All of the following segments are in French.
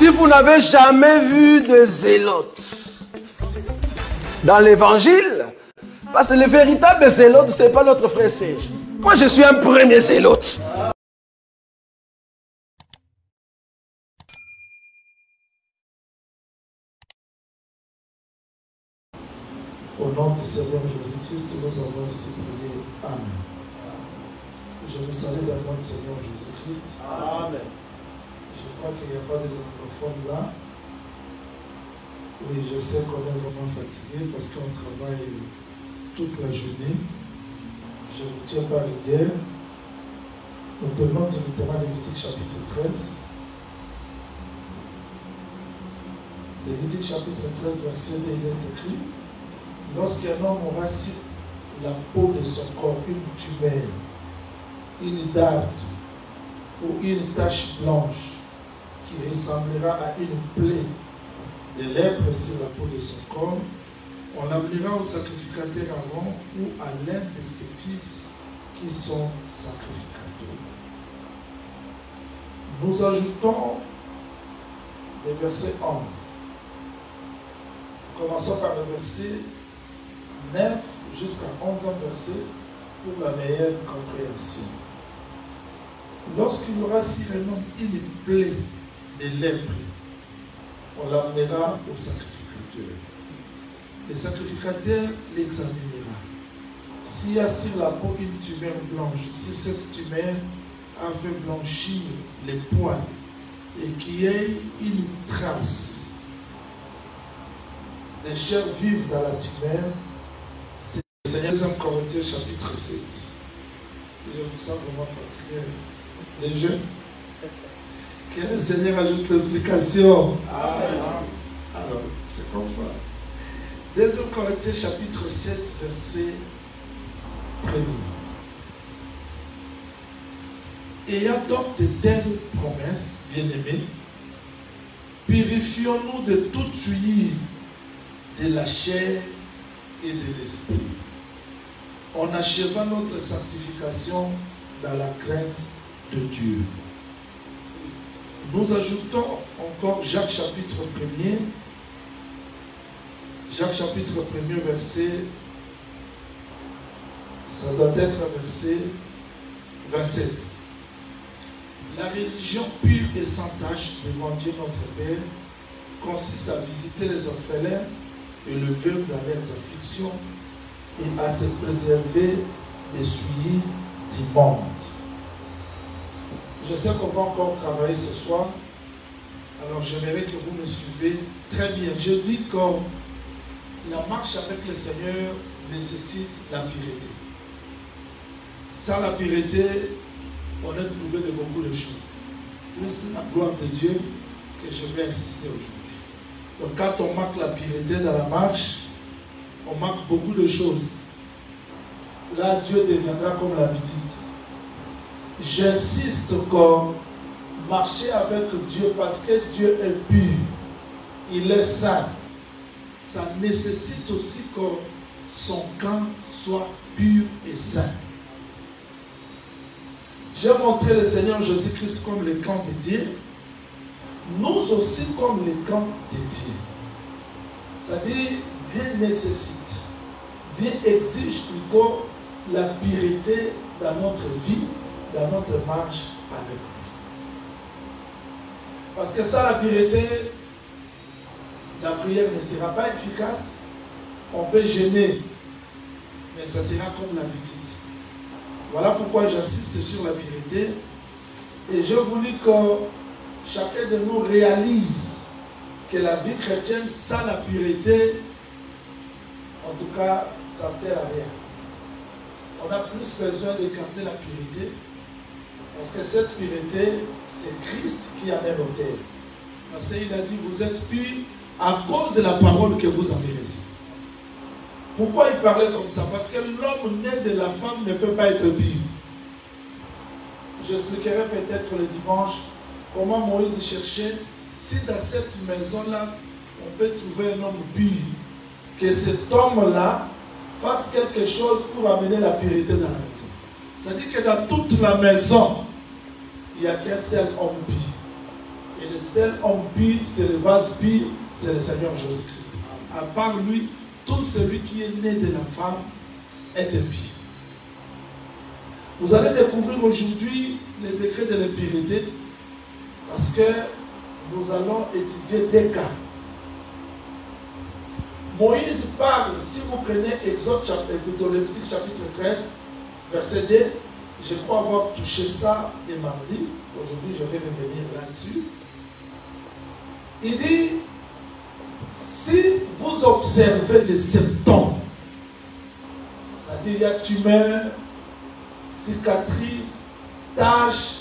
Si vous n'avez jamais vu de zélotes dans l'évangile, parce que le véritable zélote, ce n'est pas notre frère Serge. Moi, je suis un premier zélote. Au nom du Seigneur Jésus-Christ, nous avons ici prié. Amen. Je vous salue dans le nom du Seigneur Jésus-Christ. Amen. Je crois qu'il n'y a pas des anglophones là. Oui, je sais qu'on est vraiment fatigué parce qu'on travaille toute la journée. Je vous tiens par rigueur. Nous prenons directement Lévitique chapitre 13. Lévitique chapitre 13, verset 2, il est écrit: lorsqu'un homme aura sur la peau de son corps une tumeur, une darde ou une tache blanche qui ressemblera à une plaie de lèpre sur la peau de son corps, on l'amènera au sacrificateur Aaron ou à l'un de ses fils qui sont sacrificateurs. Nous ajoutons le verset 11. Commençons par le verset 9 jusqu'à 11e verset pour la meilleure compréhension. Lorsqu'il y aura sur un homme une plaie de lèpre, on l'amènera au sacrificateur. Le sacrificateur l'examinera. S'il y a sur la peau une tumeur blanche, si cette tumeur a fait blanchir les poils et qu'il y ait une trace de chair vive dans la tumeur, c'est le Seigneur 2 Corinthiens chapitre 7. Je vous sens vraiment fatigué. Les jeunes, que le Seigneur ajoute l'explication. Amen. Alors, c'est comme ça. 2 Corinthiens chapitre 7, verset 1er. Ayant donc de telles promesses, bien-aimés, purifions-nous de toute souillure de la chair et de l'esprit, en achevant notre sanctification dans la crainte de Dieu. Nous ajoutons encore Jacques chapitre 1er, Jacques chapitre 1er, verset, ça doit être verset 27. La religion pure et sans tache devant Dieu notre Père consiste à visiter les orphelins et le veuve dans leurs afflictions et à se préserver des souillures du monde. Je sais qu'on va encore travailler ce soir, alors j'aimerais que vous me suivez très bien. Je dis que la marche avec le Seigneur nécessite la pureté. Sans la pureté, on est privé de beaucoup de choses. Plus de la gloire de Dieu que je vais insister aujourd'hui. Donc quand on marque la pureté dans la marche, on marque beaucoup de choses. Là, Dieu deviendra comme l'habitude. J'insiste qu'on marcher avec Dieu parce que Dieu est pur. Il est saint. Ça nécessite aussi que son camp soit pur et saint. J'ai montré le Seigneur Jésus-Christ comme le camp de Dieu. Nous aussi comme le camp de Dieu. C'est-à-dire, Dieu nécessite. Dieu exige plutôt la pureté dans notre vie, dans notre marche avec lui. Parce que sans la pureté, la prière ne sera pas efficace. On peut gêner, mais ça sera comme l'habitude. Voilà pourquoi j'insiste sur la pureté. Et je voulais que chacun de nous réalise que la vie chrétienne sans la pureté, en tout cas, ça ne sert à rien. On a plus besoin de garder la pureté, parce que cette pureté, c'est Christ qui en est l'auteur. Parce qu'il a dit, vous êtes purs à cause de la parole que vous avez reçue. Pourquoi il parlait comme ça? Parce que l'homme né de la femme ne peut pas être pur. J'expliquerai peut-être le dimanche comment Moïse cherchait si dans cette maison-là, on peut trouver un homme pur, que cet homme-là fasse quelque chose pour amener la pureté dans la maison. C'est-à-dire que dans toute la maison, il n'y a qu'un seul homme pur. Et le seul homme pur, c'est le vase pur, c'est le Seigneur Jésus-Christ. À part lui, tout celui qui est né de la femme est impie. Vous allez découvrir aujourd'hui les degrés de l'impureté parce que nous allons étudier des cas. Moïse parle, si vous prenez Exode, Lévitique chapitre 13, verset 2, je crois avoir touché ça les mardis. Aujourd'hui, je vais revenir là-dessus. Il dit, si vous observez les symptômes, c'est-à-dire il y a tumeur, cicatrice, tache,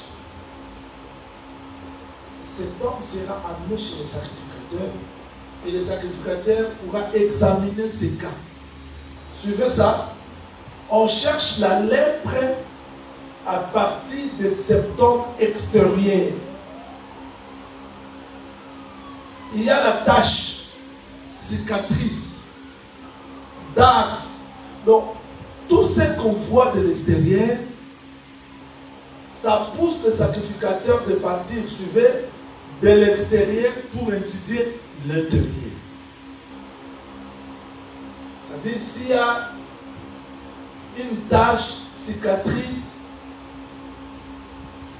cet homme sera amené chez le sacrificateur et le sacrificateur pourra examiner ces cas. Suivez ça. On cherche la lèpre à partir des symptômes extérieurs. Il y a la tache, cicatrice, darde. Donc, tout ce qu'on voit de l'extérieur, ça pousse le sacrificateur de partir, suivez, de l'extérieur pour étudier l'intérieur. C'est-à-dire, s'il y a une tache, cicatrice,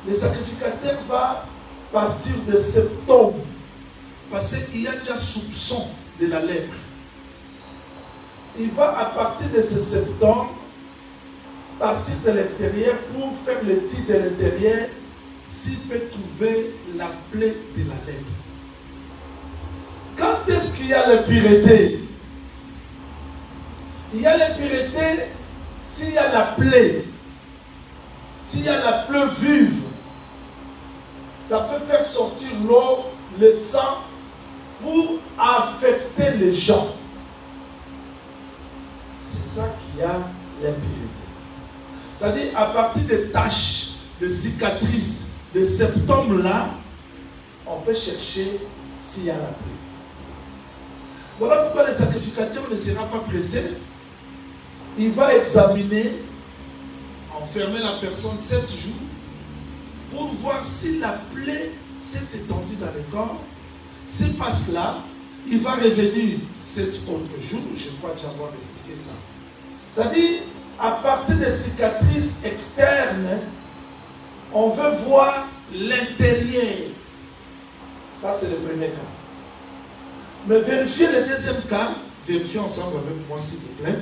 le sacrificateur va partir de symptômes parce qu'il y a déjà soupçon de la lèpre. Il va à partir de ces symptômes partir de l'extérieur pour faire l'étude de l'intérieur s'il peut trouver la plaie de la lèpre. Quand est-ce qu'il y a l'impureté? Il y a l'impureté s'il y a la plaie, s'il y a la plaie vive. Ça peut faire sortir l'eau, le sang pour affecter les gens. C'est ça qu'il y a l'impureté. C'est-à-dire à partir des taches, des cicatrices, des symptômes là, on peut chercher s'il y a la plaie. Voilà pourquoi le sacrificateur ne sera pas pressé. Il va examiner, enfermer la personne 7 jours pour voir si la plaie s'est étendue dans le corps. Si pas cela, il va revenir 7 autres jours. Je crois déjà avoir expliqué ça. C'est-à-dire, à partir des cicatrices externes, on veut voir l'intérieur. Ça, c'est le premier cas. Mais vérifiez le deuxième cas. Vérifiez ensemble avec moi, s'il vous plaît.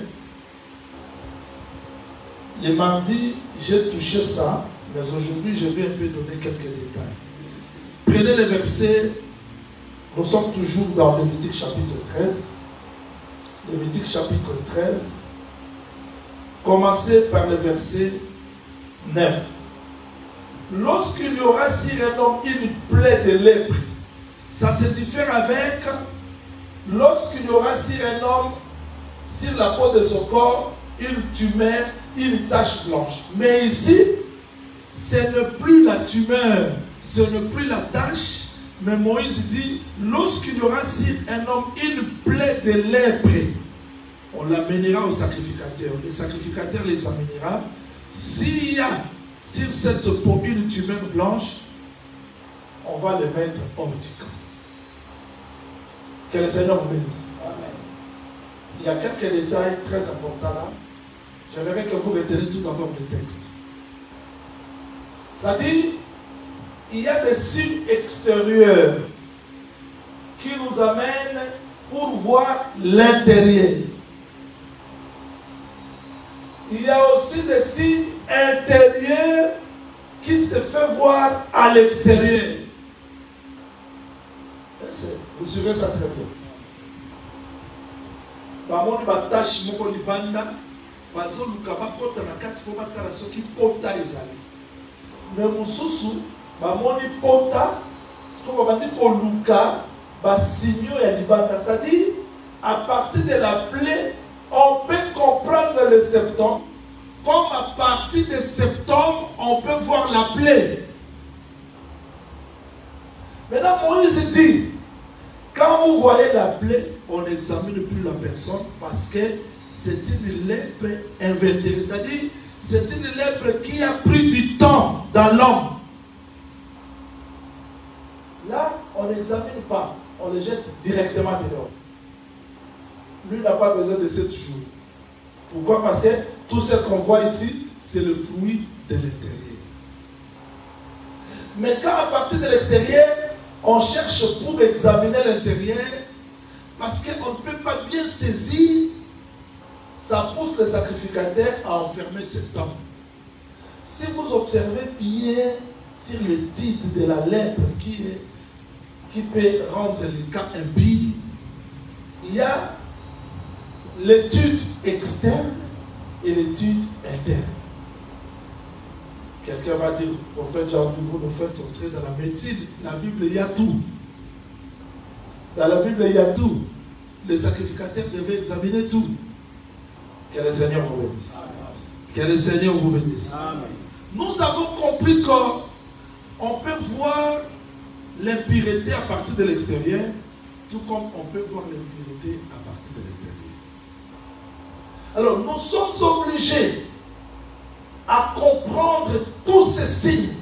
Le mardi, j'ai touché ça, mais aujourd'hui, je vais un peu donner quelques détails. Prenez le verset, nous sommes toujours dans Lévitique chapitre 13. Lévitique chapitre 13. Commencez par le verset 9. Lorsqu'il y aura sur un homme une plaie de lèpre, ça se diffère avec lorsqu'il y aura sur un homme, sur la peau de son corps, une tumeur, une tache blanche. Mais ici, ce n'est plus la tumeur, ce n'est plus la tache, mais Moïse dit, lorsqu'il y aura sur un homme une plaie de lèpre, on l'amènera au sacrificateur. Le sacrificateur l'examinera. S'il y a sur cette peau une tumeur blanche, on va le mettre hors du camp. Que le Seigneur vous bénisse. Amen. Il y a quelques détails très importants là. J'aimerais que vous reteniez tout d'abord le texte. C'est-à-dire, il y a des signes extérieurs qui nous amènent pour voir l'intérieur. Il y a aussi des signes intérieurs qui se font voir à l'extérieur. Vous suivez ça très bien. Bamoni batashi moko libanda bazo lukaba kota na kati po batala soki pota ezali. Mais mususu bamoni pota siko babandi ko luka basigno ya libanda, c'est-à-dire à partir de la plaie on peut comprendre les symptômes, comme à partir des symptômes on peut voir la plaie. Maintenant Moïse dit, quand vous voyez la plaie, on n'examine plus la personne parce que c'est une lèpre invétérée. C'est-à-dire, c'est une lèpre qui a pris du temps dans l'homme. Là, n'examine pas, on le jette directement dehors. Lui n'a pas besoin de 7 jours. Pourquoi? Parce que tout ce qu'on voit ici, c'est le fruit de l'intérieur. Mais quand à partir de l'extérieur, on cherche pour examiner l'intérieur, parce qu'on ne peut pas bien saisir, ça pousse le sacrificateur à enfermer cet homme. Si vous observez bien sur le titre de la lèpre qui peut rendre le cas impie, il y a l'étude externe et l'étude interne. Quelqu'un va dire, prophète Jean, vous nous faites entrer dans la médecine. La Bible, il y a tout. Dans la Bible, il y a tout. Les sacrificateurs devaient examiner tout. Que le Seigneur vous bénisse. Que le Seigneur vous bénisse. Amen. Nous avons compris qu'on peut voir l'impureté à partir de l'extérieur, tout comme on peut voir l'impureté à partir de l'intérieur. Alors, nous sommes obligés à comprendre tous ces signes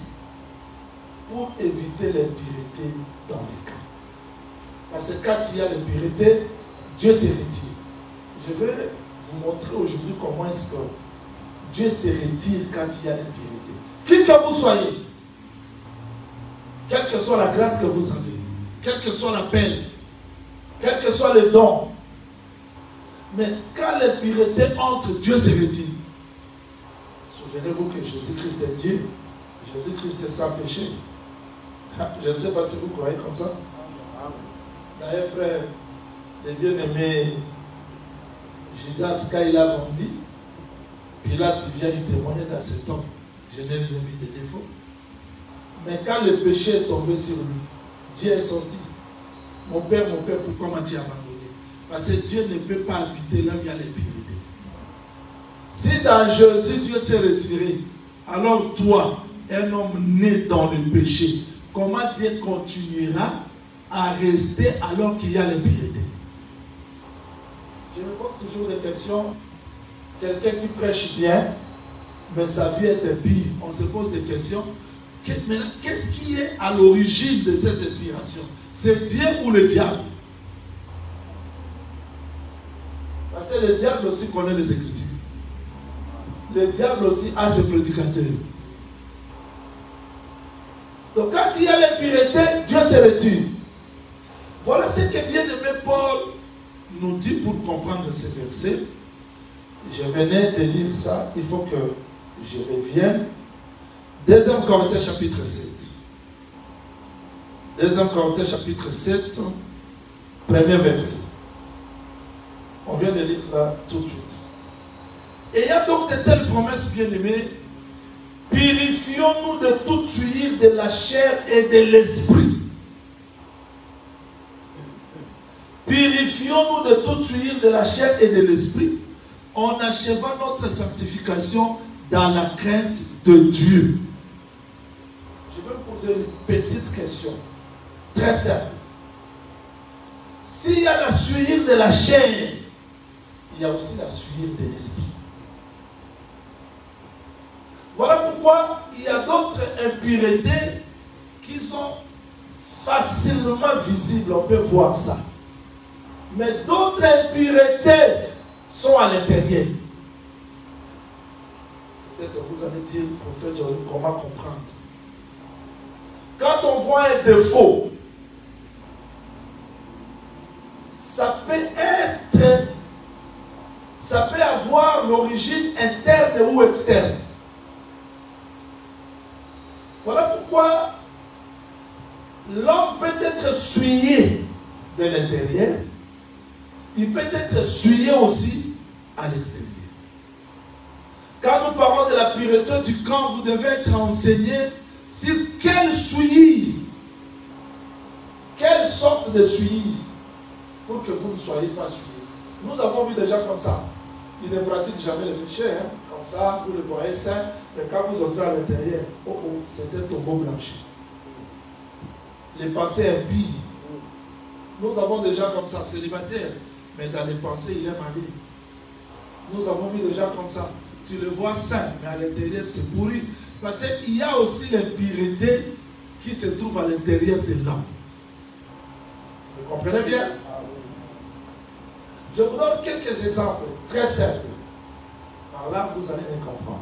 pour éviter l'impureté dans les cas. Parce que quand il y a l'impureté, Dieu se retire. Je vais vous montrer aujourd'hui comment est-ce que Dieu se retire quand il y a l'impureté. Qui que vous soyez, quelle que soit la grâce que vous avez, quel que soit l'appel, quel que soit le don, mais quand l'impureté entre, Dieu se retire. Souvenez-vous que Jésus-Christ est Dieu. Jésus-Christ est sans péché. Je ne sais pas si vous croyez comme ça. D'ailleurs, frère, le bien-aimé Judas, quand il a vendu, Pilate vient lui témoigner dans cet homme. Je n'ai rien vu de défaut. Mais quand le péché est tombé sur lui, Dieu est sorti. Mon père, pourquoi m'as-tu abandonné? Parce que Dieu ne peut pas habiter là où il y a l'impureté. Si dans Jésus, Dieu s'est retiré, alors toi, un homme né dans le péché, comment Dieu continuera à rester alors qu'il y a l'impureté? Je me pose toujours des questions. Quelqu'un qui prêche bien, mais sa vie est impie. On se pose des questions. Maintenant, qu'est-ce qui est à l'origine de ces inspirations? C'est Dieu ou le diable? Parce que le diable aussi connaît les Écritures. Le diable aussi a ses prédicateurs. Donc quand il y a l'impureté, Dieu se retire. Voilà ce que bien-aimé Paul nous dit pour comprendre ces versets. Je venais de lire ça, il faut que je revienne. 2 Corinthiens chapitre 7. 2 Corinthiens chapitre 7, premier verset. On vient de lire là tout de suite. Ayant donc de telles promesses bien-aimées, purifions-nous de toute souillure de la chair et de l'esprit. Purifions-nous de toute souillure de la chair et de l'esprit, en achevant notre sanctification dans la crainte de Dieu. Je vais vous poser une petite question, très simple. S'il y a la souillure de la chair, il y a aussi la souillure de l'esprit. Voilà pourquoi il y a d'autres impuretés qui sont facilement visibles, on peut voir ça. Mais d'autres impuretés sont à l'intérieur. Peut-être vous allez dire, prophète, comment comprendre? Quand on voit un défaut, ça peut avoir l'origine interne ou externe. Voilà pourquoi l'homme peut être souillé de l'intérieur, il peut être souillé aussi à l'extérieur. Quand nous parlons de la pureté du camp, vous devez être enseigné sur quelle souillure, quelle sorte de souillure, pour que vous ne soyez pas souillés. Nous avons vu des gens comme ça. Ils ne pratiquent jamais le péché, hein. Comme ça, vous le voyez saint, mais quand vous entrez à l'intérieur, oh oh, c'est un tombeau blanchi. Les pensées impies. Nous avons des gens comme ça, célibataires, mais dans les pensées, il est marié. Nous avons vu des gens comme ça. Tu le vois saint, mais à l'intérieur, c'est pourri. Parce qu'il y a aussi l'impureté qui se trouve à l'intérieur de l'homme. Vous comprenez bien? Je vous donne quelques exemples très simples. Par là, vous allez les comprendre.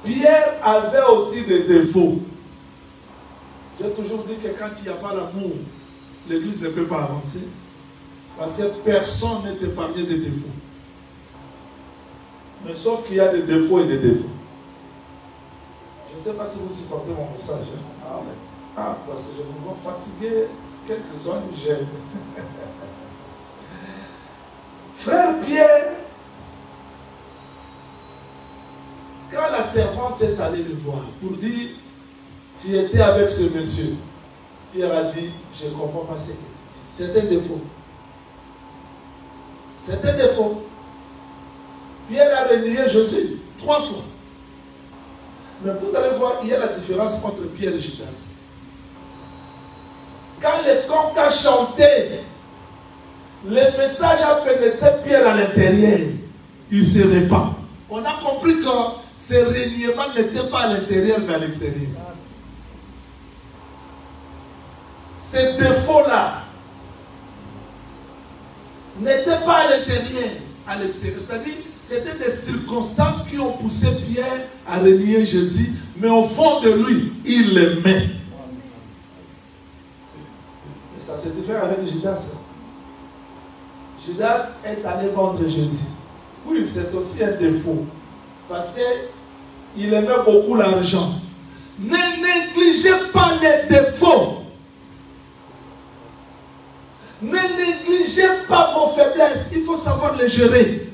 Pierre avait aussi des défauts. J'ai toujours dit que quand il n'y a pas l'amour, l'église ne peut pas avancer. Parce que personne n'est épargné des défauts. Mais sauf qu'il y a des défauts et des défauts. Je ne sais pas si vous supportez mon message. Hein? Ah, parce que je vous vois fatigué, quelques-uns j'aime. Frère Pierre, quand la servante est allée le voir pour dire, tu étais avec ce monsieur, Pierre a dit, je ne comprends pas ce que tu dis. C'est un défaut. C'est un défaut. Pierre a renié Jésus 3 fois. Mais vous allez voir, il y a la différence entre Pierre et Judas. Quand le coq a chanté, le message a pénétré Pierre à l'intérieur. Il se répand. On a compris que ce reniement n'était pas à l'intérieur mais à l'extérieur. Ces défauts-là n'étaient pas à l'intérieur, à l'extérieur. C'est-à-dire, c'était des circonstances qui ont poussé Pierre à renier Jésus, mais au fond de lui, il l'aimait. Et ça se diffère avec Judas. Judas est allé vendre Jésus. Oui, c'est aussi un défaut. Parce qu'il aimait beaucoup l'argent. Ne négligez pas les défauts. Ne négligez pas vos faiblesses. Il faut savoir les gérer.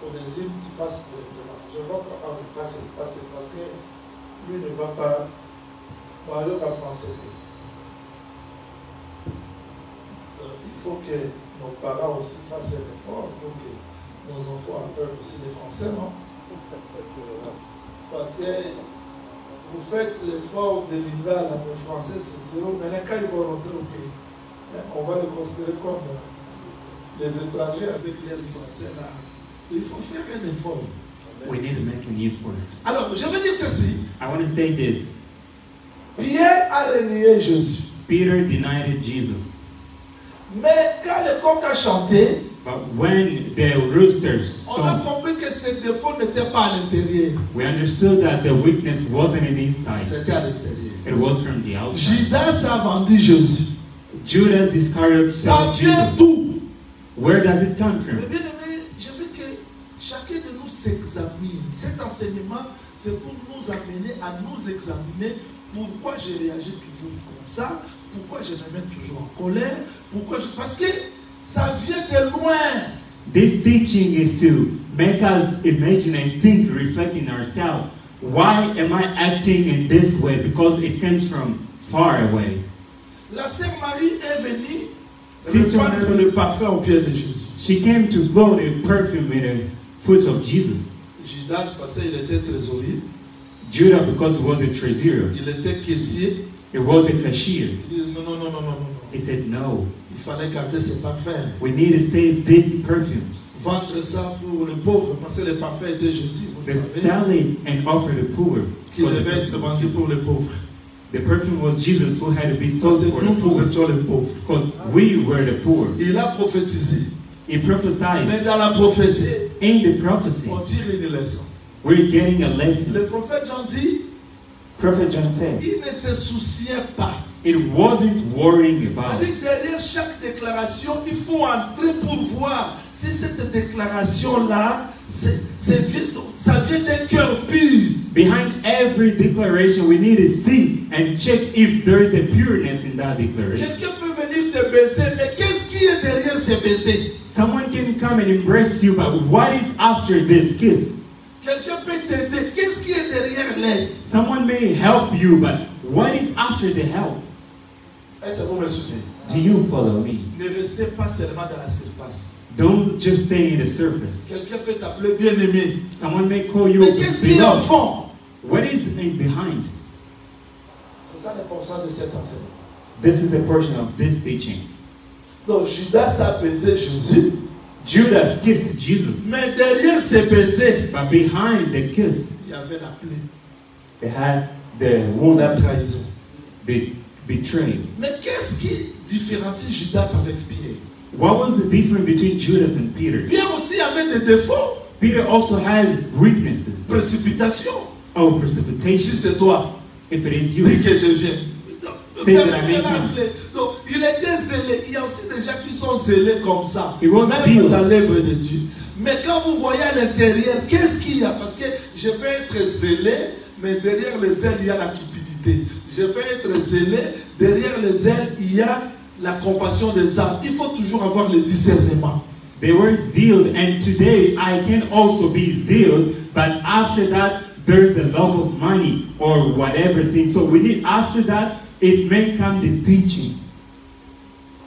Onésime, tu passes directement. Je vois comment vous passez, parce que lui ne va pas. Mario va français. Il faut que nos parents aussi fassent un effort pour que nos enfants apprennent aussi les français, non? Parce que vous faites l'effort de l'INA, le français c'est zéro, mais quand ils vont rentrer au pays, on va les considérer comme les étrangers avec l'air français là. Il faut faire un effort. We need to make an effort. Alors, je veux dire ceci. I want to say this. Pierre a renié Jésus. Peter denied Jesus. Mais quand le coq a chanté, But when the roosters on a sung, compris que ces défauts n'étaient pas à l'intérieur. we understood that the weakness wasn't in the inside. C'était à l'extérieur. It was from the outside. Judas a vendu Jésus. Judas Iscariot Ça sold vient Jesus. d'où? Where does it come Mais from? bien aimé, je veux que chacun de nous s'examine. Cet enseignement, c'est pour nous amener à nous examiner. Pourquoi je réagis toujours comme ça? Pourquoi je me mets toujours en colère? Parce que ça vient de loin. This teaching is to make us imagine and think, reflecting ourselves. Why am I acting in this way? Because it comes from far away. La sœur Marie est venue Sister répandre Mary, le parfum au pied de Jésus. she came to throw the perfume at the foot of Jesus. Judas, parce qu'il était trésorier, Judah, because he was a treasurer, il était caissier. he was a cashier. Il dit non, non, non, non, non, non. He said, no, Il fallait garder ses parfums. we need to save these perfumes. Vendre ça pour les pauvres, parce que les parfums étaient Jésus, vous le They savez, sell it and offer the poor. qui devait être vendu pour les pauvres. The perfume was Jesus who had to be Parce sold que for nous, the nous poor. étions les pauvres. Because we were the poor. Il a prophétisé. He prophesied. Mais dans la prophétie, In the prophecy, on tire une leçon. we're getting a lesson. Le prophète Jean dit, Prophet John said, il ne se souciait pas. it wasn't worrying about. C'est-à-dire derrière chaque déclaration, il faut entrer pour voir si cette déclaration-là, ça vient d'un cœur pur. Behind every declaration, we need to see and check if there is a pureness in that declaration. Quelqu'un peut venir te baiser, mais qu'est-ce qui est derrière ces baisers? Someone can come and embrace you, but what is after this kiss? Quelqu'un peut t'aider, qu'est-ce qui est derrière l'aide? Someone may help you, but what is after the help? Est-ce que vous me suivez? Do you follow me? Ne restez pas seulement dans la surface. Don't just stay in the surface. Quelqu'un peut t'appeler bien-aimé. Someone may call you Mais qu'est-ce qui est au beloved. fond? What is in behind? C'est ça l'importance de cet enseignement. This is a portion of this teaching. Donc Judas a baisé Jésus, Judas kissed Jesus, mais derrière ces baisers, but behind the kiss, il y avait la plaie, They had the la wound, trahison. betrayed. Mais qu'est-ce qui différencie Judas avec Pierre? What was the difference between Judas and Peter? Pierre aussi avait des défauts. Peter also has weaknesses. Précipitation. Oh, Si precipitation. c'est toi, If it is dis you, que je viens. Donc, C'est personne de la ne l'a même appelé. Donc, il était zélé. Il y a aussi des gens qui sont zélés comme ça. It was Même zeal. dans l'œuvre de Dieu. Mais quand vous voyez à l'intérieur, qu'est-ce qu'il y a? Parce que je peux être zélé, mais derrière les ailes, il y a la cupidité. Je peux être zélé, derrière les ailes, il y a la compassion des âmes. Il faut toujours avoir le discernement. they were zealed, and today I can also be zealed, but after that, there's the love of money or whatever thing. So we need, after that, it may come the teaching.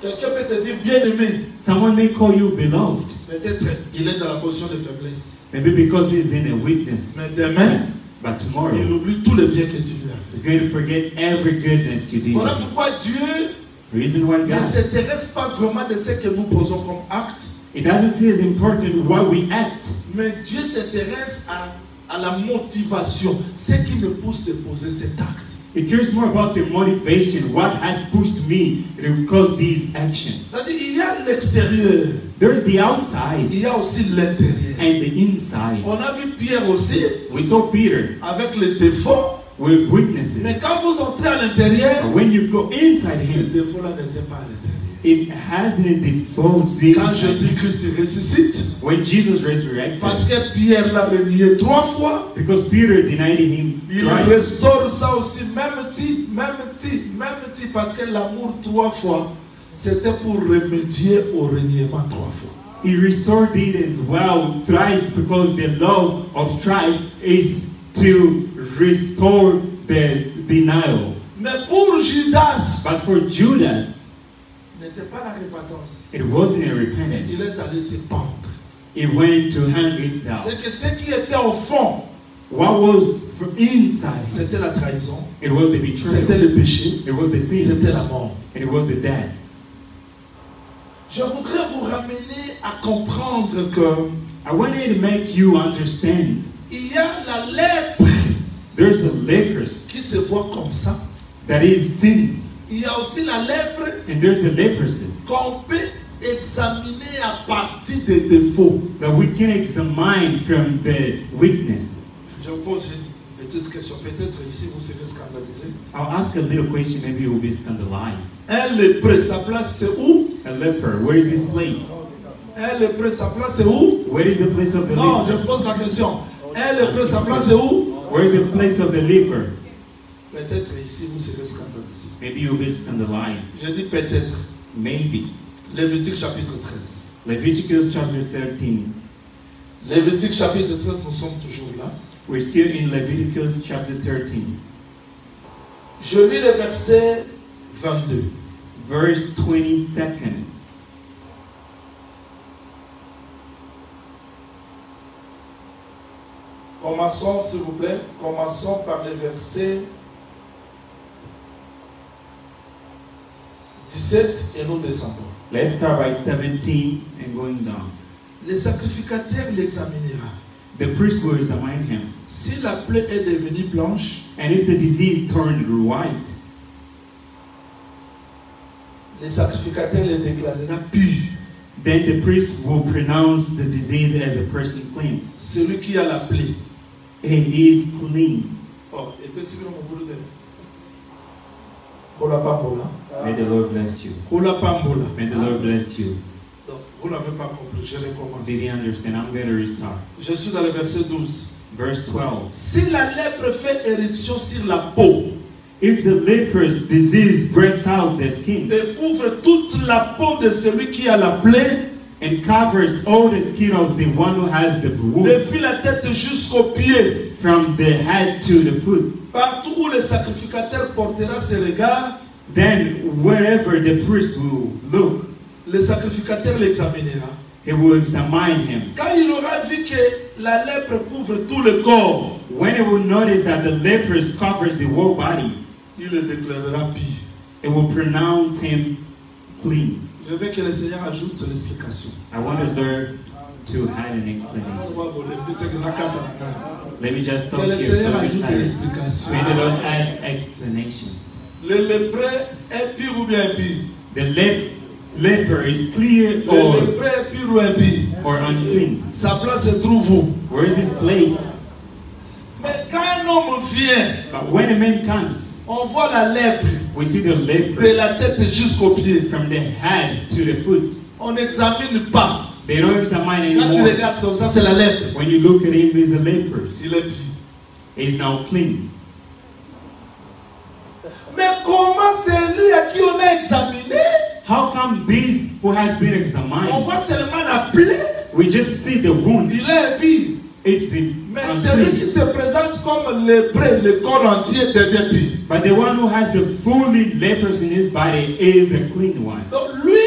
Quelqu'un peut te dire bien-aimé. Someone may call you beloved, Peut-être il est dans la position de faiblesse. maybe because he's in a weakness, Mais demain, but il tomorrow, oublie tous les biens que tu lui as he's fait. going to forget every goodness you did. Voilà pourquoi Dieu Reason why ne God, s'intéresse pas vraiment de ce que nous posons comme acte, it doesn't say it's important what we act. mais Dieu s'intéresse à la motivation, ce qui me pousse de poser cet acte. It cares more about the motivation, what has pushed me to cause these actions. C'est-à-dire, il y a l'extérieur, There's the outside il y a aussi l'intérieur. and the inside. On a vu Pierre aussi, We saw Peter avec les défauts, with weaknesses. mais quand vous entrez à l'intérieur, But when you go inside ces him, défauts-là n'étaient pas à l'intérieur. it hasn't a default Quand inside. Jésus-Christ ressuscite, When Jesus resurrected, parce que Pierre l'a renié 3 fois, because Peter denied him il twice. restaure ça aussi, même type, parce que l'amour 3 fois, c'était pour remédier au reniement 3 fois. He restored it as well thrice because the love of Christ is to restore the denial. Mais pour Judas, But for Judas, n'était pas la repentance. it wasn't a repentance. Il est allé se pendre. He went to hang himself. C'est que ce qui était au fond, What was from inside? c'était la trahison, It was the c'était betrayal. le péché, It was the sin. c'était la mort. And it was the death. Je voudrais vous ramener à comprendre que I wanted to make you understand il y a la lèpre there's a leprosy qui se voit comme ça. that is sin. Il y a aussi la lèpre And there's a leprosy qu'on peut examiner à partir des défauts. that we can examine from the weakness. Je vous pose une petite question. Peut-être ici vous serez scandalisé. I'll ask a little question, maybe you'll be scandalized. Un lépreux, sa place c'est où? A leper, where is his place? Un lépreux, sa place c'est où? Where is the place of the Non, je leper? pose la question. Un lépreux, sa place c'est où? Where is the place of the leper? Peut-être ici vous serez scandalisé. Maybe you'll be scandalized. Je dis peut-être. Maybe. Lévitique chapitre 13. Leviticus chapter 13. Lévitique chapitre 13, nous sommes toujours là. We're still in Leviticus chapter 13. Je lis le verset 22. Verse 22nd. Commençons, s'il vous plaît. Commençons par le verset 17 et nous descendons. Let's start by 17 and going down. Le sacrificateur l'examinera. The priest will examine him. Si la plaie est devenue blanche, And if the disease turned white, le sacrificateur le déclarera pur. then the priest will pronounce the disease as a person clean. Celui qui a la plaie. He is clean. Oh, et puis si vous me dites, Kola Pambola. May the Lord bless you. Kola Pambola. May the Lord bless you. Donc, vous n'avez pas compris, je recommence. Did you understand? I'm going to restart. Je suis dans le verset 12. Verse 12. Si la lèpre fait éruption sur la peau If the leprous disease breaks out the skin et couvre toute la peau de celui qui a la plaie, and covers all the skin of the one who has the wound, depuis la tête jusqu'aux pieds, from the head to the foot, partout où le sacrificateur portera ses regards, then wherever the priest will look, le sacrificateur l'examinera. he will examine him. Quand il aura vu que la lèpre couvre tout le corps, When he will notice that the leprous covers the whole body, il le déclarera pur. it will pronounce him clean. Je veux que le Seigneur ajoute l'explication. I want to learn to have an explanation. C'est que la carte en a. Let me just stop Que le here. Seigneur for ajoute clarity. l'explication. May the Lord add explanation. Le lépreux est pur ou bien impur? The leper is clear Le lépreux est pur ou impur? or unclean. Sa place se trouve où? Where is his place? Mais quand un homme vient, But when a man comes, on voit la lèpre we see the de leper la tête jusqu'aux pieds. from the head to the foot. On n'examine pas. They don't examine Quand tu anymore. regardes comme ça, c'est la lèpre. When you look at him, he's a leper. Il est pur. He's now clean. Mais comment c'est lui à qui on a examiné? How come this who has been On examined, voit seulement la plaie. we just see the wound? Il est impur. It's Mais celui qui unclean. se présente comme lépreux, le corps entier devient pur. But the one who has the fully lepers in his body is a clean one. Donc lui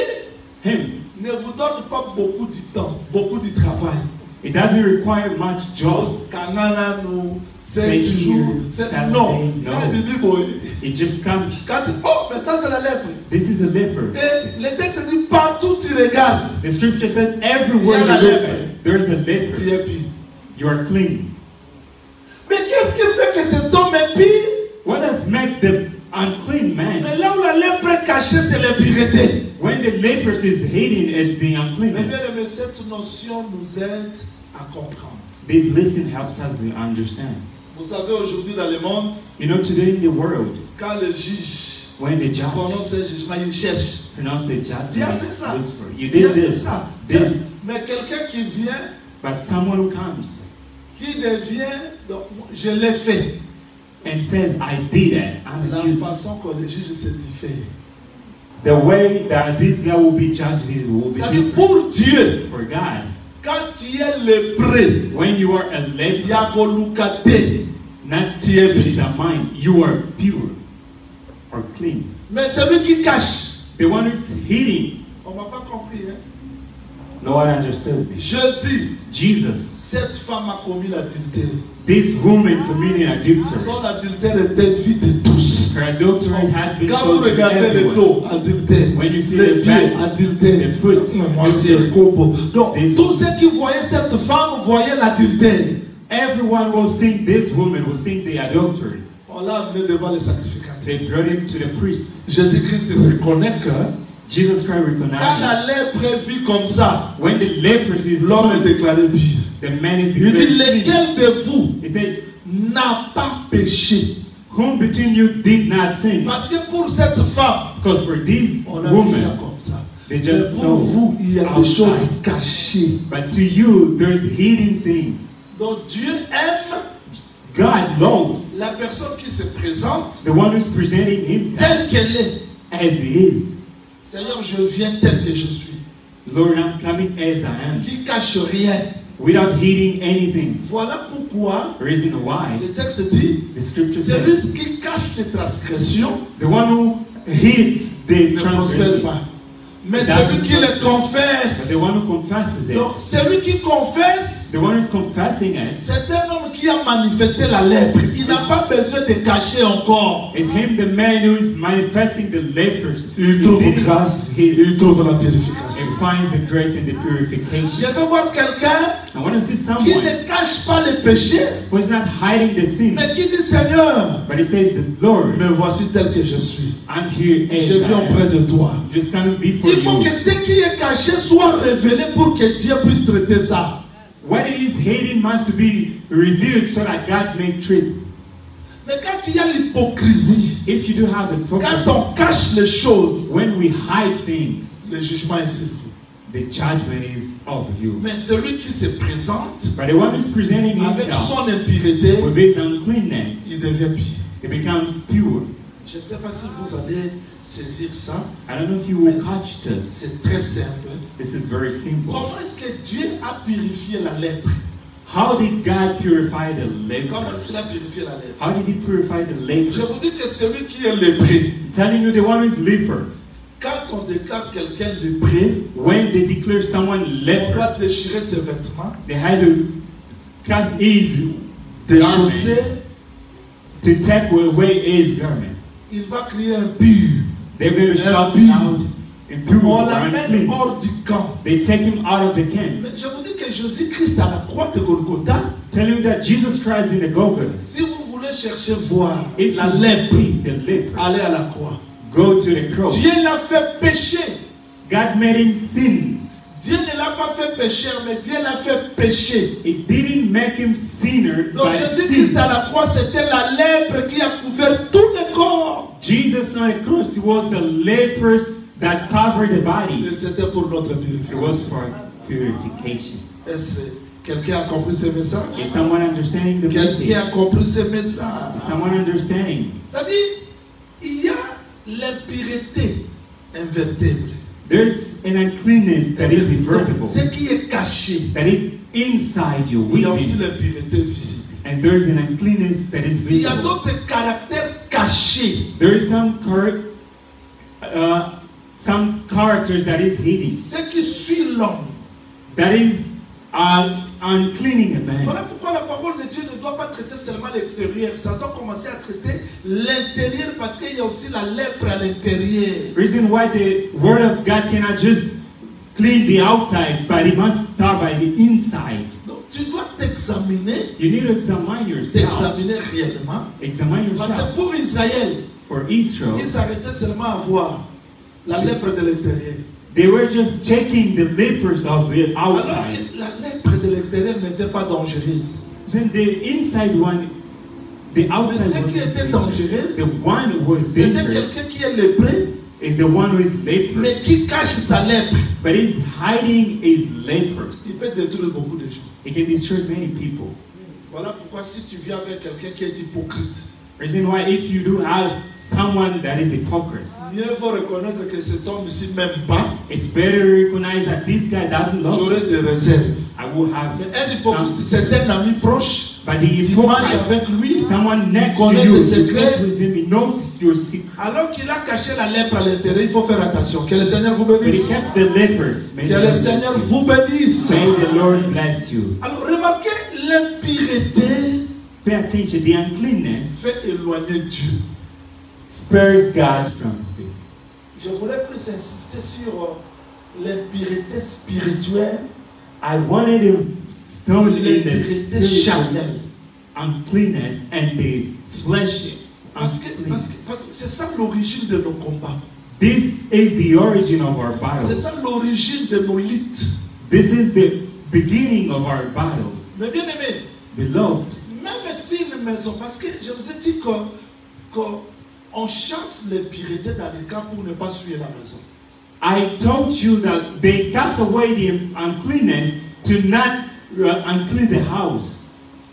Him. ne vous donne pas beaucoup de temps, beaucoup de travail. It doesn't require much job. Kanana nous, 7 Taking jours, you 7 7 non. days, no. Quand il dit, boy, It just comes. quand il- oh, mais ça c'est la lèpre. This is a leper. Et le texte dit partout tu regardes, The scripture says everywhere Il y a la you look, leper. there's a tu leper. es pur. You are clean. Mais qu'est-ce qui fait que cet homme est pur? What does make the unclean man? Mais là où la lèpre est cachée, c'est l'impureté. When the lepers is hidden, it's the Mais uncleanness. bien aimé, cette notion nous aide à comprendre. This lesson helps us to understand. Vous savez, aujourd'hui dans le monde, You know, today in the world, quand le juge when the judge prononce un jugement, il cherche. pronounce the judgment, Tu as fait ça. looks for you Tu as did fait this, ça. this, Mais quelqu'un qui vient, but someone who comes qui devient, donc, je l'ai fait. and says, "I did it." I'm La a youth. façon qu'on le juge, c'est différent. The way that this guy will be judged will be C'est-à-dire different pour Dieu, for God. quand tu es lépreux, When you are a il y leper, a Golukate. not Tu es is a mind, you are pure or clean. Mais celui qui cache, The one who's hiding, on ne m'a pas compris. Hein? no one understood me. Jésus, Jesus, cette femme a commis l'adultère. this woman committing adultery. Son adultère était vue de tous. Her adultery has been Quand vous sold to regardez le everyone. dos, adultère. When you see Les the pieds, back, adultère. the foot, Moi, c'est Kobo. Donc, This- tous ceux qui voyaient cette femme voyaient l'adultère. Everyone will see this woman, will see the adultery. On l'a amené devant le sacrificateur. They brought him to the priest. Jésus-Christ reconnaît que Jesus Christ quand recognized la lèpre est vue comme ça, when the leprosy is l'homme est sold, déclaré pur. the man is Il dit, declared clean. lequel de vous He said, n'a pas péché? whom between you did not sin? Parce que pour cette femme, Because for this on a vu ça woman, comme ça. they Mais just pour saw vous, il y a des outside. choses cachées. But to you, there's hidden things. Donc Dieu aime God loves la personne qui se présente the one who's presenting himself telle qu'elle est. as he is. Seigneur, je viens tel que je suis. Lord, I'm coming as I am, Qui cache rien. without hiding anything. Voilà pourquoi Reason why le texte dit, the scripture says, celui qui cache les transgressions the one who hides the ne prospère transgression, pas. Mais That celui will qui not les but confesse. the one who confesses it, Donc celui qui confesse, the one who's confessing it, c'est un homme qui a manifesté la lèpre. Il n'a pas besoin de cacher encore. is him, the man who is manifesting the lepers. Il He trouve did it. grâce, He il trouve la purification. finds the grace and the Je purification. veux voir quelqu'un I want to see qui someone ne cache pas les péchés, who is not hiding the sin, mais qui dit Seigneur, but he says, "The Lord, me voici tel que je suis. I'm here as Je viens I auprès am. de toi. Just coming before Il faut you." que ce qui est caché soit révélé pour que Dieu puisse traiter ça. What it is hidden must be revealed so that God may treat. Mais quand il y a l'hypocrisie, If you do have the quand focus, on cache les choses, when we hide things, le jugement est sur vous. the judgment is of you. Mais celui qui se présente But the one who's presenting avec himself son impureté, with his uncleanness, il devient pur. it becomes pure. Je ne sais pas si vous allez saisir ça. I don't know if you will catch this. C'est très simple. This is very simple. Comment est-ce que Dieu a purifié la lèpre? How did God purify the Comment est-ce lepers? qu'il a purifié la lèpre? How did he purify the Je vous lepers? dis que celui qui est lépré, I'm telling you, the one who is leper, quand on déclare quelqu'un lépré, when they declare someone on leper, doit déchirer ses vêtements, they had to cast his déchausser, garment to take away his garment. il va crier impur. They're going to shout Impure. out impure On or l'amène unclean. hors du camp. They take him out of the camp. Mais je vous dis que Jésus-Christ à la croix de Golgotha, Tell you that Jesus Christ in the Golgotha. si vous voulez chercher voir If la you lèpre, see the leper, allez à la croix. go to the cross. Dieu l'a fait pécher. God made him sin. Dieu ne l'a pas fait pécheur, mais Dieu l'a fait pécher. It didn't make him sinner, Donc but Jésus-Christ sin. à la croix, c'était la lèpre qui a couvert tout le corps. Jesus on the cross, it was the lepers that covered the Et body. c'était pour notre It purification. was for purification. Est-ce que quelqu'un a compris ce message? Is someone understanding the Quelqu'un a message? compris ce message? Is someone understanding? C'est-à-dire, il y a l'impureté invertible. There's an uncleanness that is invertible, Ce qui est caché. that is inside you, Il y a aussi within. l'impureté visible. And there's an uncleanness that is Il y a visible. d'autres caractères cachés. There is some characters that is hidden, Ce qui suit l'homme. that is uncleaning a man. Voilà pourquoi la parole de Dieu ne doit pas traiter seulement l'extérieur. Ça doit commencer à traiter l'intérieur parce qu'il y a aussi la lèpre à l'intérieur. Reason why the word of God cannot just clean the outside, but it must start by the inside. Donc tu dois t'examiner, You need to examine yourself. t'examiner réellement. Examine Parce que yourself. pour Israël, For Israel, ils s'arrêtaient seulement à voir la lèpre de l'extérieur. they were just checking the lepers of the Alors outside. que la lèpre de l'extérieur n'était pas dangereuse. Then the inside one, the outside Mais ce qui était dangereux, the one who was c'était dangerous quelqu'un qui est lépreux, is the one who is leper, mais qui cache sa lèpre. but he's hiding his lepers. Il peut détruire beaucoup de gens. It can destroy many people. Voilà pourquoi si tu vis avec quelqu'un qui est hypocrite, Reason why if you do have someone that is hypocrite, mieux vaut reconnaître que cet homme ici m'aime pas. it's better to recognize that this guy doesn't love J'aurai me. des réserves. I will have Mais un hypocrite, some, c'est un ami proche. but the Tu manges hypocrite, avec lui. someone next to connaît you, tes you secrets. talk with him, he knows your secret. Alors qu'il a caché la lèpre à l'intérieur, il faut faire attention. Que le Seigneur vous But he bénisse. kept the leper. May Que the le Lord Seigneur bless you. vous bénisse. May the Lord bless you. Alors remarquez, l'impureté Pay attention. The uncleanness fait éloigner Dieu. spares God from you. Je voulais plus insister sur l'impureté spirituelle, I wanted to stone in the l'impureté spiritual charnelle. uncleanness and the flesh Parce que uncleanness. c'est ça l'origine de nos combats. This is the origin of our C'est battles. ça l'origine de nos luttes. This is the beginning of our battles. Mais bien aimé, Beloved, même si une maison, parce que je vous ai dit qu'on chasse l'impureté dans les camps pour ne pas souiller la maison. I told you that they cast away the uncleanness to not unclean the house.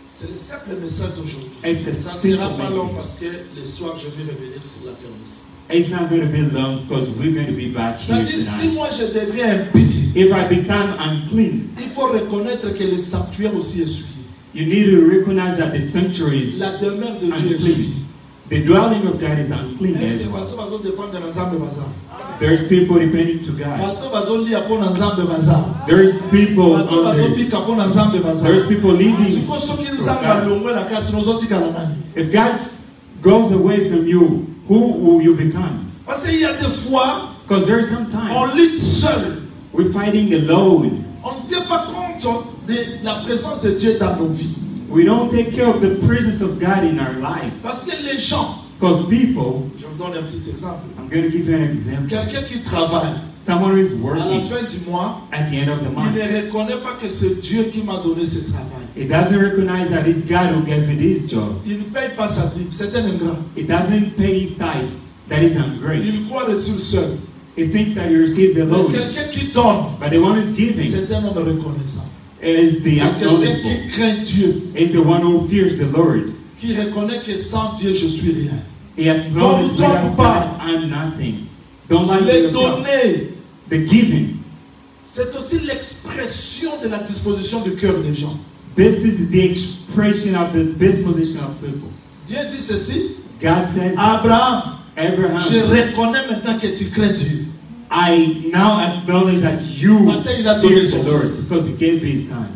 C'est le simple message d'aujourd'hui. It's a Ça ne sera simple pas long message. parce que le soir je vais revenir sur l'affermissement. It's not going to be long because we're going to be back here C'est-à-dire, si tonight. moi je deviens impie, If I become unclean, il faut reconnaître que le sanctuaire aussi est souillé. you need to recognize that the sanctuary is La demeure de Dieu est souillée. unclean. The dwelling of God is Est-ce uncleanness. que bato bazo dépendre de nzambe baza? There's people depending to God. Bato bazo lia po na nzambe baza? There's people Bato bazo under. bika po na nzambe baza? There's people living. Siko soki from nzambe God. alongwe na kati nozotikala nani? If God goes away from you, who will you become? Parce qu'il y a des fois, Because there's on sometimes lutte seul. we're fighting alone. On ne tient pas compte de la présence de Dieu dans nos vies. We don't take care of the presence of God in our lives. Parce que les gens, Because people, je vous donne un petit exemple. I'm going to give you an example. Quelqu'un qui travaille, Someone who is à la working fin du mois, at the end of the il month. ne reconnaît pas que c'est Dieu qui m'a donné ce travail. It doesn't recognize that it's God who gave me this job. Il ne paye pas sa dîme, c'est un ingrat. It doesn't pay his tithe. That is ungrateful. Il croit reçu seul. It thinks that you receive the Mais loan. quelqu'un qui donne, But the one who's giving c'est un homme reconnaissant. is the C'est quelqu'un acknowledgeable. qui craint Dieu, Is the one who fears the Lord. qui reconnaît que sans Dieu, je suis rien. He acknowledges Don't without talk God, about- I'm nothing. Don't lie to Les yourself. donner, The giving. c'est aussi l'expression de la disposition du cœur des gens. This is the expression of the disposition of people. Dieu dit ceci, God says, Abraham, je Abraham, reconnais maintenant que tu crains Dieu. I now acknowledge that you Parce qu'il a donné fear son the Lord fils. because he gave his son.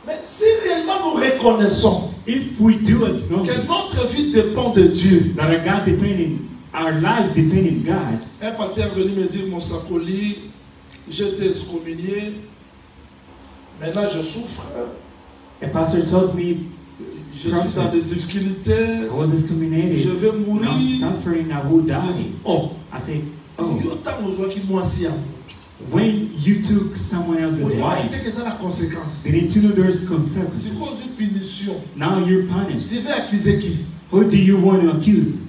Mais si réellement nous reconnaissons If we do que acknowledge notre vie dépend de Dieu, that our lives depend on God, un pasteur est venu me dire, mon sacoli, j'ai été excommunié, maintenant je souffre, A pastor told me, je suis dans des difficultés, I was excommunicated. je vais Now I'm mourir. suffering, I will die. Oh, I say, oh, oh. when you took someone else's wife, Quelle est la conséquence? didn't you know there's C'est consequences? cause d'une punition. Now you're punished. Tu veux accuser qui? Who do you want to accuse?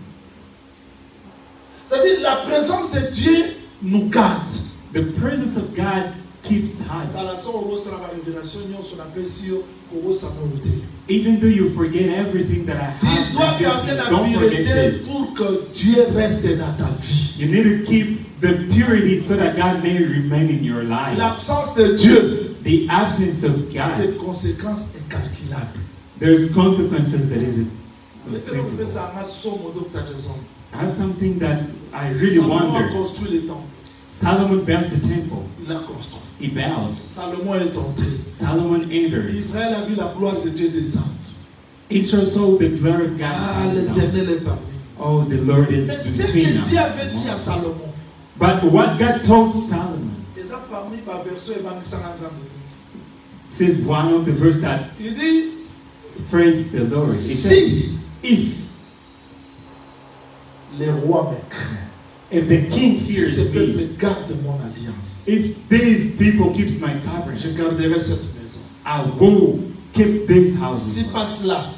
C'est-à-dire la présence de Dieu nous garde. The presence of God keeps us. Dans la source, on a la révélation, on appelle sur Kogo Samoruté. Even though you forget everything that I Tu have, dois garder la don't forget pureté this. pour que Dieu reste dans ta vie. You need to keep the purity so that God may remain in your life. L'absence de Dieu The absence of a des God, conséquences incalculables. there's consequences that isn't Le unthinkable. I have something that I really Salomon a wonder. construit les temples. Solomon built the temple. Il a construit. He bowed. Salomon est entré. Solomon entered. Israël a vu la gloire de Dieu descendre. Israel saw the glory of God. Ah, come down. l'Éternel est parmi nous. Oh, the Lord is Mais ce between que us. Dieu avait dit à Salomon, But what God told Solomon et ça parmi ma version et ma mission ensemble. says one of the verse that Il dit, praise the Lord. It says, si if les rois me craignent, the king si fears ce peuple me, garde mon alliance, if these people keeps my je covenant, garderai cette maison. I will keep these Si houses. pas cela,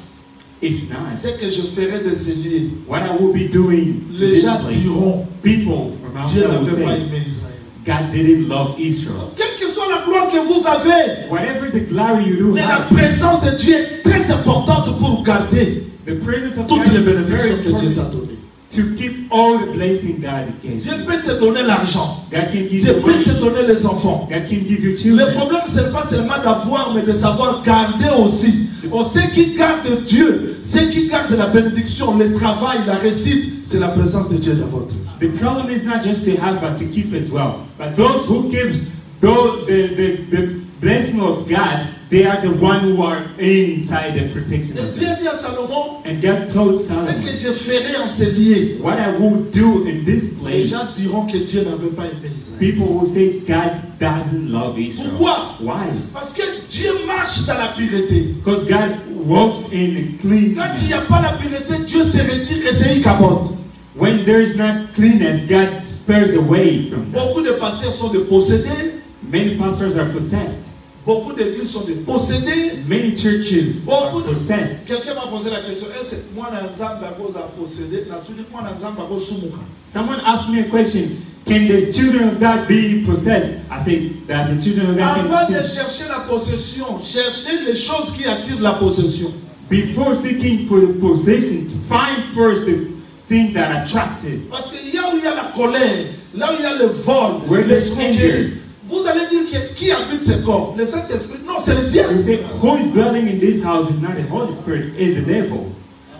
If not, c'est que je ferai de ces lieux. what I will be doing to Les this gens place, diront, people from Dieu outside will n'avait pas say, aimé Israël. God didn't love Israel. Quelle que soit la gloire que vous avez, Whatever the glory you do mais la have, présence de Dieu est très importante pour garder the presence of toutes God les is very bénédictions que Dieu t'a important données. to keep all the blessing God gave Dieu you. peut te donner l'argent. God can give Dieu you peut te money. donner les enfants. God can give you Le children. problème, ce n'est pas seulement d'avoir, mais de savoir garder aussi. On sait qui garde Dieu, ceux qui gardent la bénédiction, le travail, la réussite, c'est la présence de Dieu dans votre vie. The problem is not just to have, but to keep as well. But those who gives the blessing of God, they are the one who are inside the protection Et of Dieu God. dit à Salomon, And God told ce que Solomon, je ferai en ces lieux. what I will do in this Les place, gens diront que Dieu n'avait pas aimé Israël. people will say God doesn't love Israel. Pourquoi? Why? Parce que Dieu marche dans la pureté. Because God walks in Quand il n'y cleanness. a pas la pureté, Dieu se retire et c'est capote. When there is not cleanness, God spares away from that. Beaucoup de pasteurs sont des possédés. Many pastors are possessed. Beaucoup d'églises sont des possédés. Many churches are Beaucoup de... possessed. Quelqu'un m'a posé la question, est-ce que moi, Nzambe a possédé? Naturellement, moi, Nzambe a sumuka. Someone asked me a question. Can the children of God be possessed? I said, that the children of God Avant can de sin. chercher la possession, cherchez les choses qui attirent la possession. Before seeking for the possession, find first the thing that attracted. Parce que là où il y a la colère, là où il y a le vol, Where there's l'escroquerie, anger. vous allez dire que, qui habite ce corps? Le Saint-Esprit? Non, c'est le diable. You say, who is dwelling in this house is not the Holy Spirit, is the devil.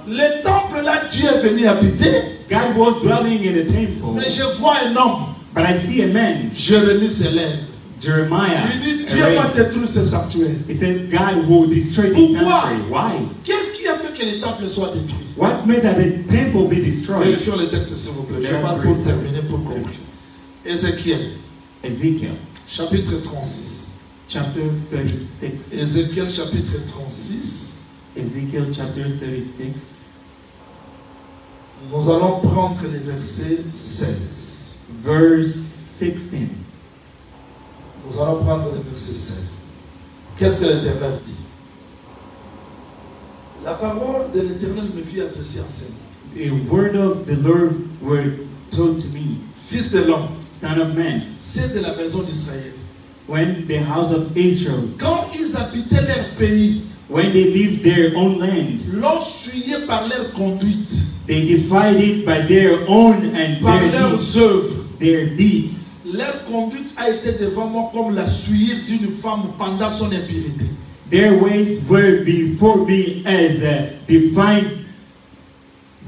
Le temple là, Dieu est venu habiter, God was dwelling in the temple, mais je vois un homme, but I see a man, Jérémie se lève. Jeremiah. Il dit, Dieu va erased. détruire ce sanctuaire. He said, God will destroy this Pourquoi? sanctuary. Why? Qu'est-ce qui a fait que le temple soit détruit? What made that the temple be destroyed? Vérifions le texte s'il vous plaît. Je parle pour terminer, pour conclure. Ézéchiel, Ezekiel, chapitre 36. chapter 36. Ézéchiel, chapitre 36. Ezekiel chapter 36. Nous allons prendre les versets 16. Verse 16. Nous allons prendre le verset 16. Qu'est-ce que l'Éternel dit? La parole de l'Éternel me fit adresser en ces mots. A word of the Lord were told to me, Fils de l'homme, Son of man, c'est de la maison d'Israël. when the house of Israel, Quand ils habitaient leur pays, when they lived their own land, l'ont souillé par leur conduite, they defied it by their own and par their leurs deeds. œuvres. Their deeds. Leur conduite a été devant moi comme la souillure d'une femme pendant son impurité. Their ways were before me as defined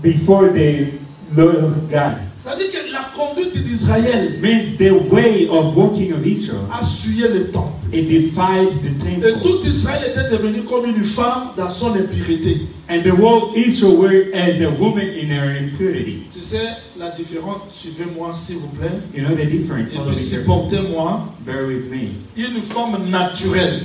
before the Lord of God. C'est-à-dire que la conduite d'Israël Means the way of walking of Israel a souillé le temple. It defied the Et temple. tout Israël était devenu comme une femme dans son impureté. And the whole Israel were as a woman in her impurity. Tu sais la différence? Suivez-moi s'il vous plaît. You know the difference. Et Follow puis me here. supportez-moi. Bear with me. Une femme naturelle,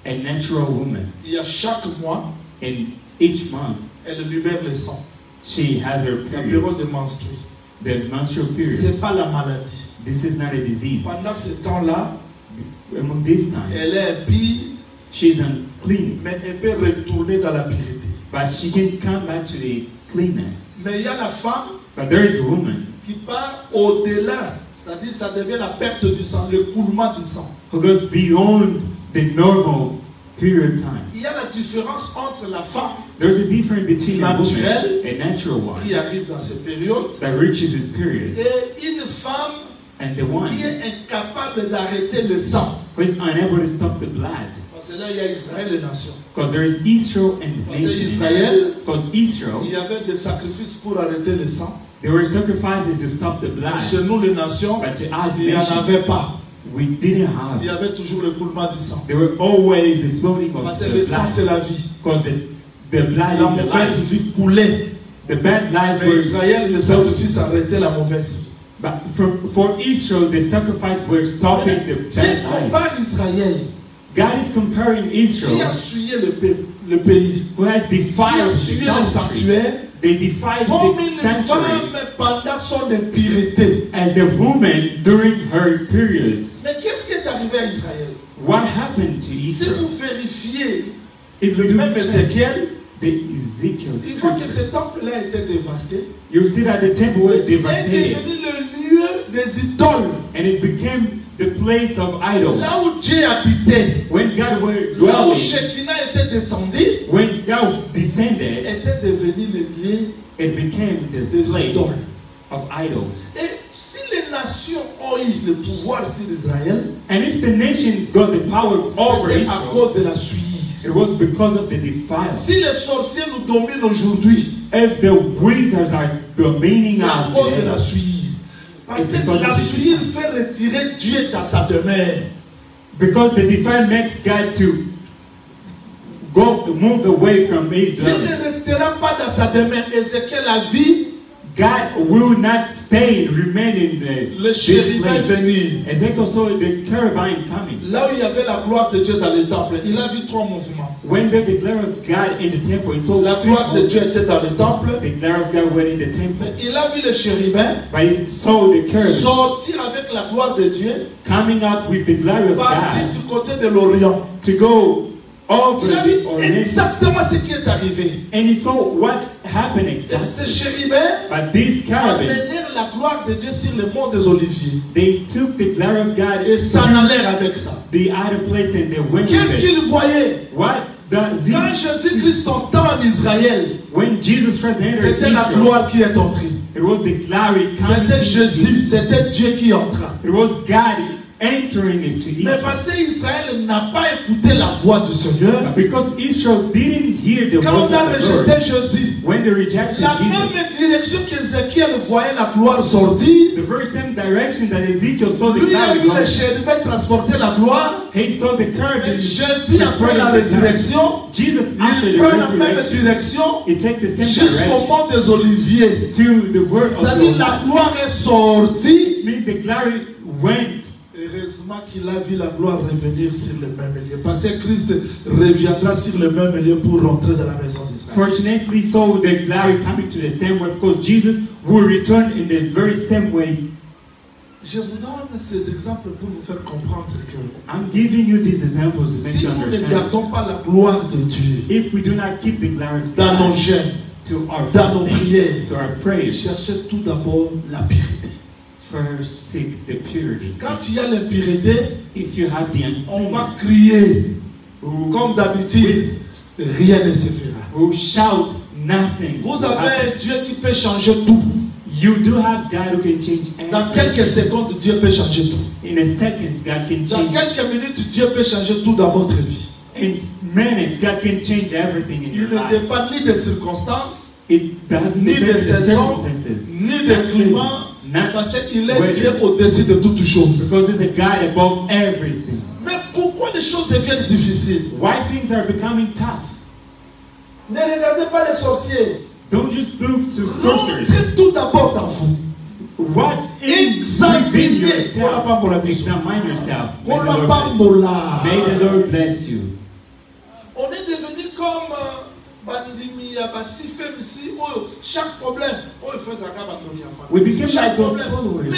A natural woman. il y a chaque mois, In each month, elle libère le sang. she has her La période period. de menstrues. The menstrual Ce period. n'est pas la maladie. This is not a disease. Pendant ce temps-là, Among this time, elle est impie, she's unclean, mais elle peut retourner dans la pureté. but she can come back to the cleanness. Mais il y a la femme But there is a woman qui part au-delà, c'est-à-dire ça devient la perte du sang, le coulement du sang. who goes beyond the normal period time. Il y a la différence entre la femme There's a difference between a woman, Naturel. a natural one, qui arrive dans ces périodes that reaches its period, et une femme and the one qui est incapable d'arrêter le sang. who is unable to stop the blood. Parce que là, il y a Israël et nations. Because there is Israel and Parce que nation. Israël, Because il Israel, y avait des sacrifices pour arrêter le sang. there were sacrifices to stop the blood. Chez nous, les nations, But to us, il n'y en nations, avait pas. we didn't Il y have. avait toujours le coulement du sang. There were always the floating of Parce que le the sang, c'est blood. la vie. Because the blood La is the mauvaise life. vie coulait. The bad life Mais was. Israël, le sacrifice arrêtait la mauvaise vie. But for Israel, the sacrifice were stopping the Dieu bad life. compare Israël God is comparing qui a Israel, souillé le pays, who has qui a defiled the souillé le country. sanctuaire, They defiled comme the une sanctuary femme pendant son impureté. as the woman during her periods. Mais qu'est-ce qui est arrivé à Israël? What happened to Si Israel? vous vérifiez If you do même check Ézéchiel, the Ezekiel il voit que ce scripture, temple-là était dévasté. you see that the temple was Il est devastated devenu le lieu des idoles. and it became the place of idols. Là où Dieu habitait, When God were là où dwelling, Shekinah était descendu, when God descended, était devenu le lieu it became the des place idoles. of idols. Et si les nations ont eu le pouvoir sur Israël, And if the nations got the power over c'était à Israel, cause de la souillure. it was because of the defilement. Si les sorciers nous dominent aujourd'hui, If the wizards are domaining c'est à us cause de today, la souillure. Parce It's que because la of the souillure defilement. fait retirer Dieu dans sa demeure. because the defilement makes God to move away from Dieu Israel. ne restera pas dans sa demeure. Ézéchiel a vu God will not stay, remain in le this chérubin place. venir. Ezekiel saw the cherubim coming. Là où il y avait la gloire de Dieu dans le temple, il a vu trois mouvements. When the glory of God in the temple, he saw La three gloire de movements. Dieu était dans le temple. The glory of God went in the temple. Il a vu le chérubin But he saw the cherubim sortir avec la gloire de Dieu, coming out with the glory of partir God du côté de l'Orient. to go over Il a vu the Orient. exactement ce qui est arrivé. And he saw what happened Et exactly. ces chérubins But these cherubims, amenèrent la gloire de Dieu sur le mont des Oliviers they took the glory of God et s'en to allèrent avec ça. the other place and they went Qu'est-ce with it. qu'ils voyaient? What does Quand this? Jésus-Christ entra en Israël, When Jesus Christ entered c'était la Israel, gloire qui est entrée. it was the glory coming. C'était into Jésus, Israel. c'était Dieu qui entra. It was God entering into Mais Israel. parce qu'Israël n'a pas écouté la voix du Seigneur, Because Israel didn't hear the quand voice on a of the Lord. rejeté Jésus, When they rejected la Jesus, même direction qu'Ézéchiel voyait la gloire sortir, the very same direction that Ezekiel saw the lui a glory vu les going, chérubins transporter la gloire. he saw the Et cherubim Jésus, après la transporting the glory. résurrection, Jesus, after il the prend la même resurrection, direction he takes the same jusqu'au direction mont des Oliviers. to the word of C'est-à-dire God. la gloire est sortie. Means the glory went. Heureusement qu'il a vu la gloire revenir sur le même lieu. Parce que Christ reviendra sur le même lieu pour rentrer dans la maison d'Israël. Fortunately, saw the glory coming to the same way because Jesus will return in the very same way. Je vous donne ces exemples pour vous faire comprendre que I'm giving you these examples to make si you nous ne understand. gardons pas la gloire de Dieu If we do not keep the glory of dans nos God jeûnes, to our dans nos fasting, prières, to our prayers, cherchez tout d'abord la pureté. first seek the purity. Quand il y a l'impureté, If you have the on va uncleanness, crier. who Comme d'habitude, rien ne se fera. who shout nothing. Vous will avez happen. un Dieu qui peut changer tout. You do have God who can change Dans everything. quelques secondes, Dieu peut changer tout. In a second, God can Dans change. quelques minutes, Dieu peut changer tout dans votre vie. In minutes, God can change everything in Il your ne life. dépend ni des circonstances, It doesn't ni depend des on the saisons, circumstances, ni des climats, not parce qu'il est weather. Dieu au-dessus de toutes choses. Because there's a God above everything. Mais pourquoi les choses deviennent difficiles, why things are becoming tough. ne regardez pas les sorciers. Don't just look to sorcerers. Rentrez tout d'abord dans vous. What in within yourself? Examine yourself. May the Lord bless you. On est devenu comme Bandimi, Basifem ici, chaque problème. We became like those followers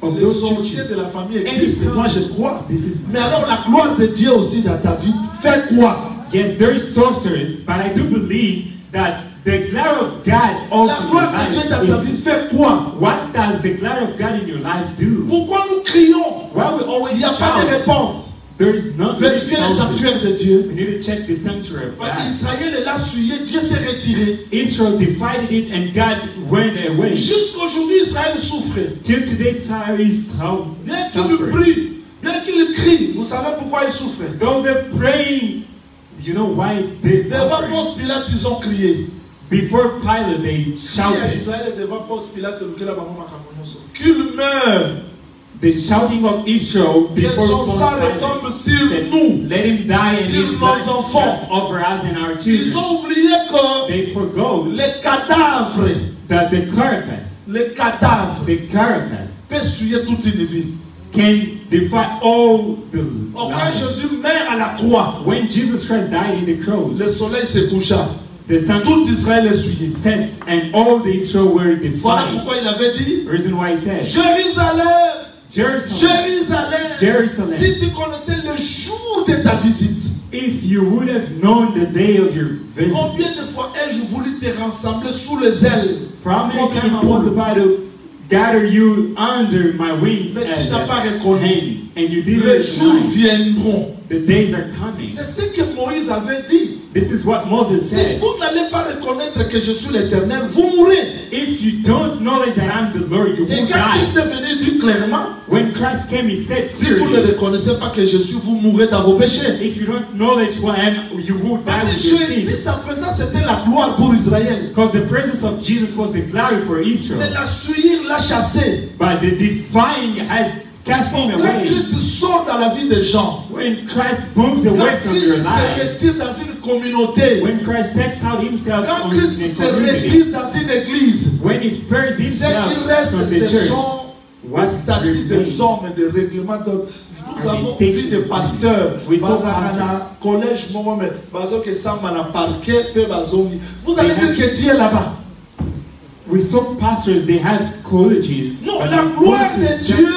of Les those sorciers churches. de la famille existent, moi je crois. This is Mais alors la gloire de Dieu aussi dans ta vie, fait quoi? yes, there is sorcerers, but I do believe that the glory of God also La in your gloire de Dieu dans ta life vie is, fait quoi? what does the glory of God in your life do? Pourquoi nous crions? Why we Il always n'y a pas de shout? réponse. There is nothing. Vérifiez le sanctuaire de Dieu. We need to check the sanctuary of God. Israël est là souillé, Dieu s'est retiré. Israel divided it and God went away. Jusqu'aujourd'hui, Israël souffre. Till today's time is how Bien qu'il suffering. prie, bien qu'il crie, vous savez pourquoi il souffre? Though they're praying, you know why they're Devant suffering? Ponce Pilate, ils ont crié. Before Pilate, they Crié à shouted. Israël devant Ponce Pilate, qu'il meure. The shouting of Israel Que before son sang Pilate retombe sur said, nous. let him die and Sur his nos blood enfants. drop over us and our Ils children. ont oublié que They forgot les cadavres, that the carapace peuvent souiller toute une ville. can defy all the Quand lives. Jésus meurt à la croix, When Jesus Christ died in the cross, le soleil se coucha. the sun Tout Israël est souillé. set and all the Israel were Voilà defied. pourquoi il avait dit, The reason why he said, Jérusalem, Jerusalem, Jérusalem, Jerusalem. si tu connaissais le jour de ta visite, if you would have known the day of your visit, combien de fois ai-je voulu te rassembler sous les ailes? for how many Comme times une I was poule. about to gather you under my wings Mais tu as n'as pas a reconnu. hen, and you didn't Les jours recognize. viendront. The days are coming. C'est ce que Moïse avait dit. This is what Moses Si said. vous n'allez pas reconnaître que je suis l'Éternel, vous mourrez. If you don't acknowledge that I'm the Lord, you Et will quand Christ die. est venu dire clairement, When Christ came, he said si vous ne clearly, reconnaissez pas que je suis, vous mourrez dans vos péchés. if you don't acknowledge who I am, you will die Parce que with your Jésus, sins. sa présence, c'était la gloire pour Israël. Because the presence of Jesus was the glory for Mais Israel. la suivre, la chasser. But the defying has cast him Quand away. Christ sort dans la vie des gens, When Christ moves away quand from your Christ se life, retire dans une communauté, when Christ takes out himself quand on Christ the se community, retire dans une église, when he spares ce qui himself reste, from the ce church, sont les what statuts des remains? hommes et des règlements. Donc, nous Are avons these vu des things- pasteurs, We saw bazakana collège, bazo que ça m'a parqué, pe bazongi. Vous allez They dire que Dieu est là-bas. We saw pastors, they have colleges. Non, but la they gloire go to de Dieu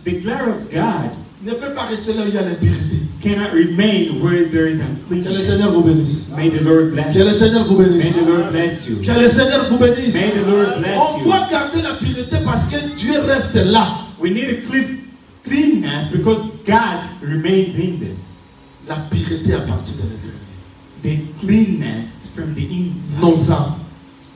the glory of God ne peut pas rester là où il y a l'impureté. cannot remain where there is Que le uncleanness. Seigneur vous bénisse. May the Lord bless Que you. le Seigneur vous May bénisse. the Lord bless you. Que le Seigneur vous bénisse. May the Lord bless On you. doit garder la pureté parce que Dieu reste là. We need a cleanness because God remains in them. La pureté à partir de l'intérieur. The cleanness from the inside. Nos âmes,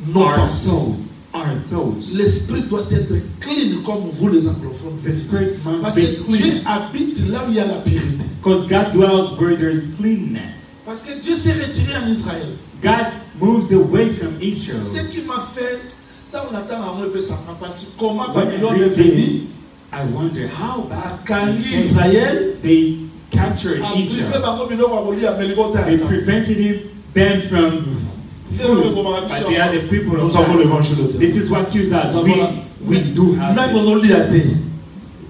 nos Our pensées. souls, our thoughts. L'esprit doit être clean comme vous les anglophones. The spirit must Parce be que Dieu clean. habite là où il y a la pureté. Because God dwells where there is cleanness. Parce que Dieu s'est retiré en Israël. God moves away from Israel. Ce qui m'a fait, tant on attend à moi, ça prend pas sur comment When I Babylone est read venu this, I wonder how à Kangi Israël, they captured à privé Israel. bango biloko à Boli à Melibota. They prevented them from food, but they are the people of Nous avons God. l'évangile de Dieu. This is what kills us. Nous avons We do have même this. on lit à thé.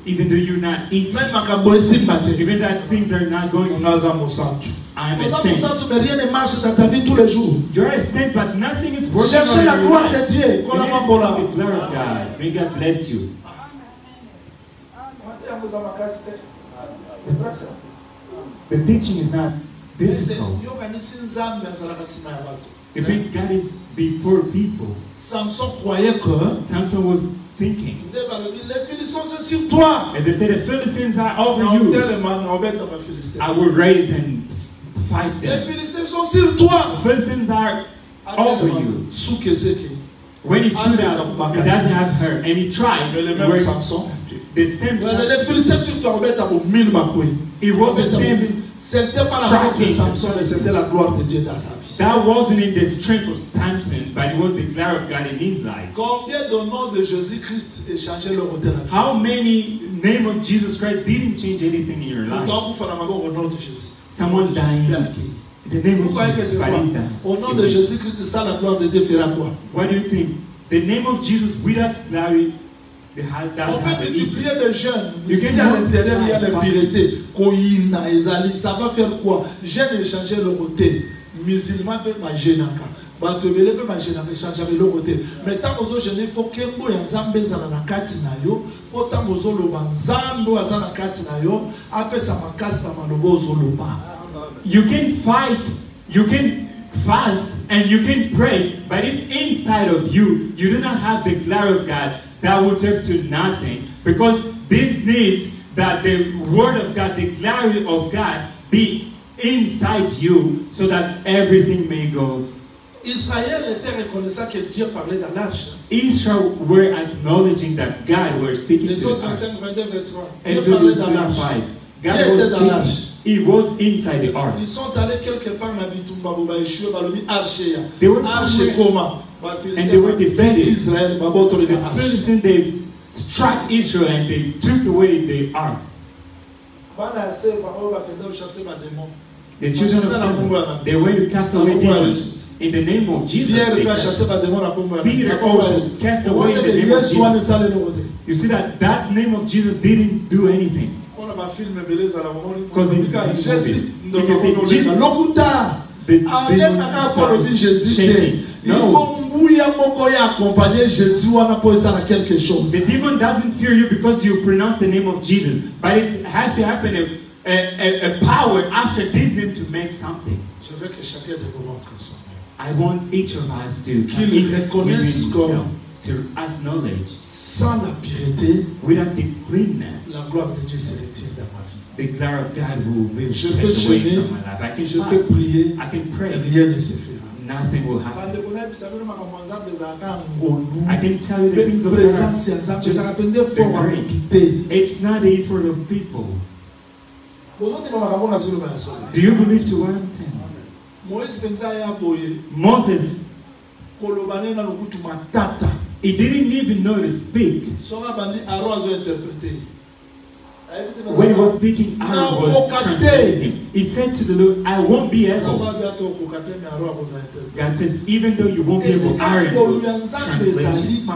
Even though you're not eating, Même makambo esi maté. even that things are not going, On a un mosantu. I'm On a a saint. mosantu, mais rien ne marche dans ta vie tous les jours. You're a saint, but nothing is working Cherchez on la your gloire life. de Dieu. You Qu'on a need pas to pour là. see the glory of God. May God bless you. C'est très simple. The teaching is not difficult. You think God is before people. Samson croyait que Samson was thinking, les Philistins c'est sur toi. as they say, the Philistines are over Non, you. tellement, on va être un Philistin. I will raise and fight Les them. Philistins sont sur toi. The Philistines are over you. Sous que c'est qui? When he stood up, he doesn't have her, and he tried. Mais le même Where- Samson. The same Les Philistins sur toi, on va être à 1000 bakoué. It was the same C'était pas la force de Samson, mais c'était la gloire de Dieu dans sa vie. That wasn't in the strength of Samson, but it was the glory of God in his life. Combien de noms de Jésus-Christ échangé leur hôtel à vie? How many name of Jesus Christ didn't change anything in your life? Autant vous faites au nom de Jésus. Someone dying. The name Vous of croyez que Jesus c'est quoi? Christ died. Au nom de Jésus-Christ, ça, la gloire de Dieu fera quoi? What do you think? The name of Jesus without glory On does have peut an multiplier effect. les jeunes. You Si can à l'intérieur il y a multiply. l'impureté, Koïna, Ezali, ça va faire quoi? Jeunes échanger le côté. Musulmans peuvent manger naka. Bantobele peuvent manger naka, échanger le côté. Mais tant que vous jeunes, il faut que vous ayez un zambé dans la kati na yo. Autant que vous le banzando dans la kati na yo. Après ça m'a casse la malobo zoloba. You can fight, you can fast, and you can pray, but if inside of you, you do not have the glory of God, that will serve to nothing. Because this needs that the word of God, the glory of God, be inside you so that everything may go. Israël était reconnaissant que Dieu parlait dans l'âge. Israel were acknowledging that God were speaking Les to autres, them. 25, 22, 23. Dieu Exodus parlait dans l'âge. 25. Dieu God était was dans l'âge. speaking. He was inside the ark. Ils sont allés quelque part dans Bitumba, Boba Yeshua, Balomi, Arché. They were Arché somewhere- comment? And they were defeated. Israël, Babotre The de Arché. Philistines, they struck Israel and they took away the ark. Bana ase, Pharaon, bakenda chasser ma démon. The children of Israel, they were to cast away demons in the name of Jesus. Pierre they peut cast- chasser ma démon à Congo. Peter also cast away in the name of Yesu ane Jesus. sale no côté. You see that name of Jesus didn't do anything. On a ma film beleza la moment. Because it- Jésus, you can say Jesus- lokuta. The Allez demon kaka pour dire Jésus. shaking. Il No, faut mouiller moko ya accompagner Jésus wana pour ça na quelque chose. the demon doesn't fear you because you pronounce the name of Jesus, but it has to happen a power after this name to make something. Je veux que chacun de nous rentre son nom. I want each of us to Qu'il each reconnaisse within comme- himself to acknowledge Sans la pureté, without the cleanness, la gloire de Dieu se retire dans ma vie. the glory of God will be Je taken peux away jeûner, from my life. I can je fast, peux prier, I can pray, rien ne se fera. nothing will happen. Bandeko na bisa bino makambo nzambe ezalaka ngolu. I can tell you the things of Présence ya God. nzambe Just ezalaka mpe nde the fort ya grace. motu te. It's not the effort of people. Bozondima makambo nazoloba ya solo. Do you believe to what I'm telling? Moïse mpenza ya boye Moses, koloba ne na lokutu matata. he didn't even know to speak. Soka bandi Aaron azo interpréter. When he was speaking, Aaron was translating him. He said to the Lord, I won't be able. God says, even though you won't be able, Aaron will translate you.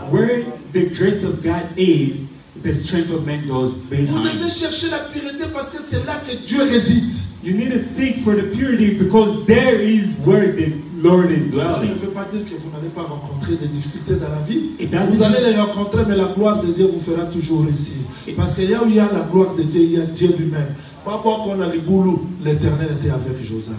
Where the grace of God is, the strength of man goes Vous devez behind. chercher la pureté parce que c'est là que Dieu réside. You need to seek for the purity because there is where the Lord is Ça ne dwelling. veut pas dire que vous n'allez pas rencontrer des difficultés dans la vie. It doesn't Vous allez mean- les rencontrer, mais la gloire de Dieu vous fera toujours réussir. Parce qu'il y a où il y a la gloire de Dieu, il y a Dieu lui-même. Pas qu'on a les boulot, l'Éternel était avec Joseph.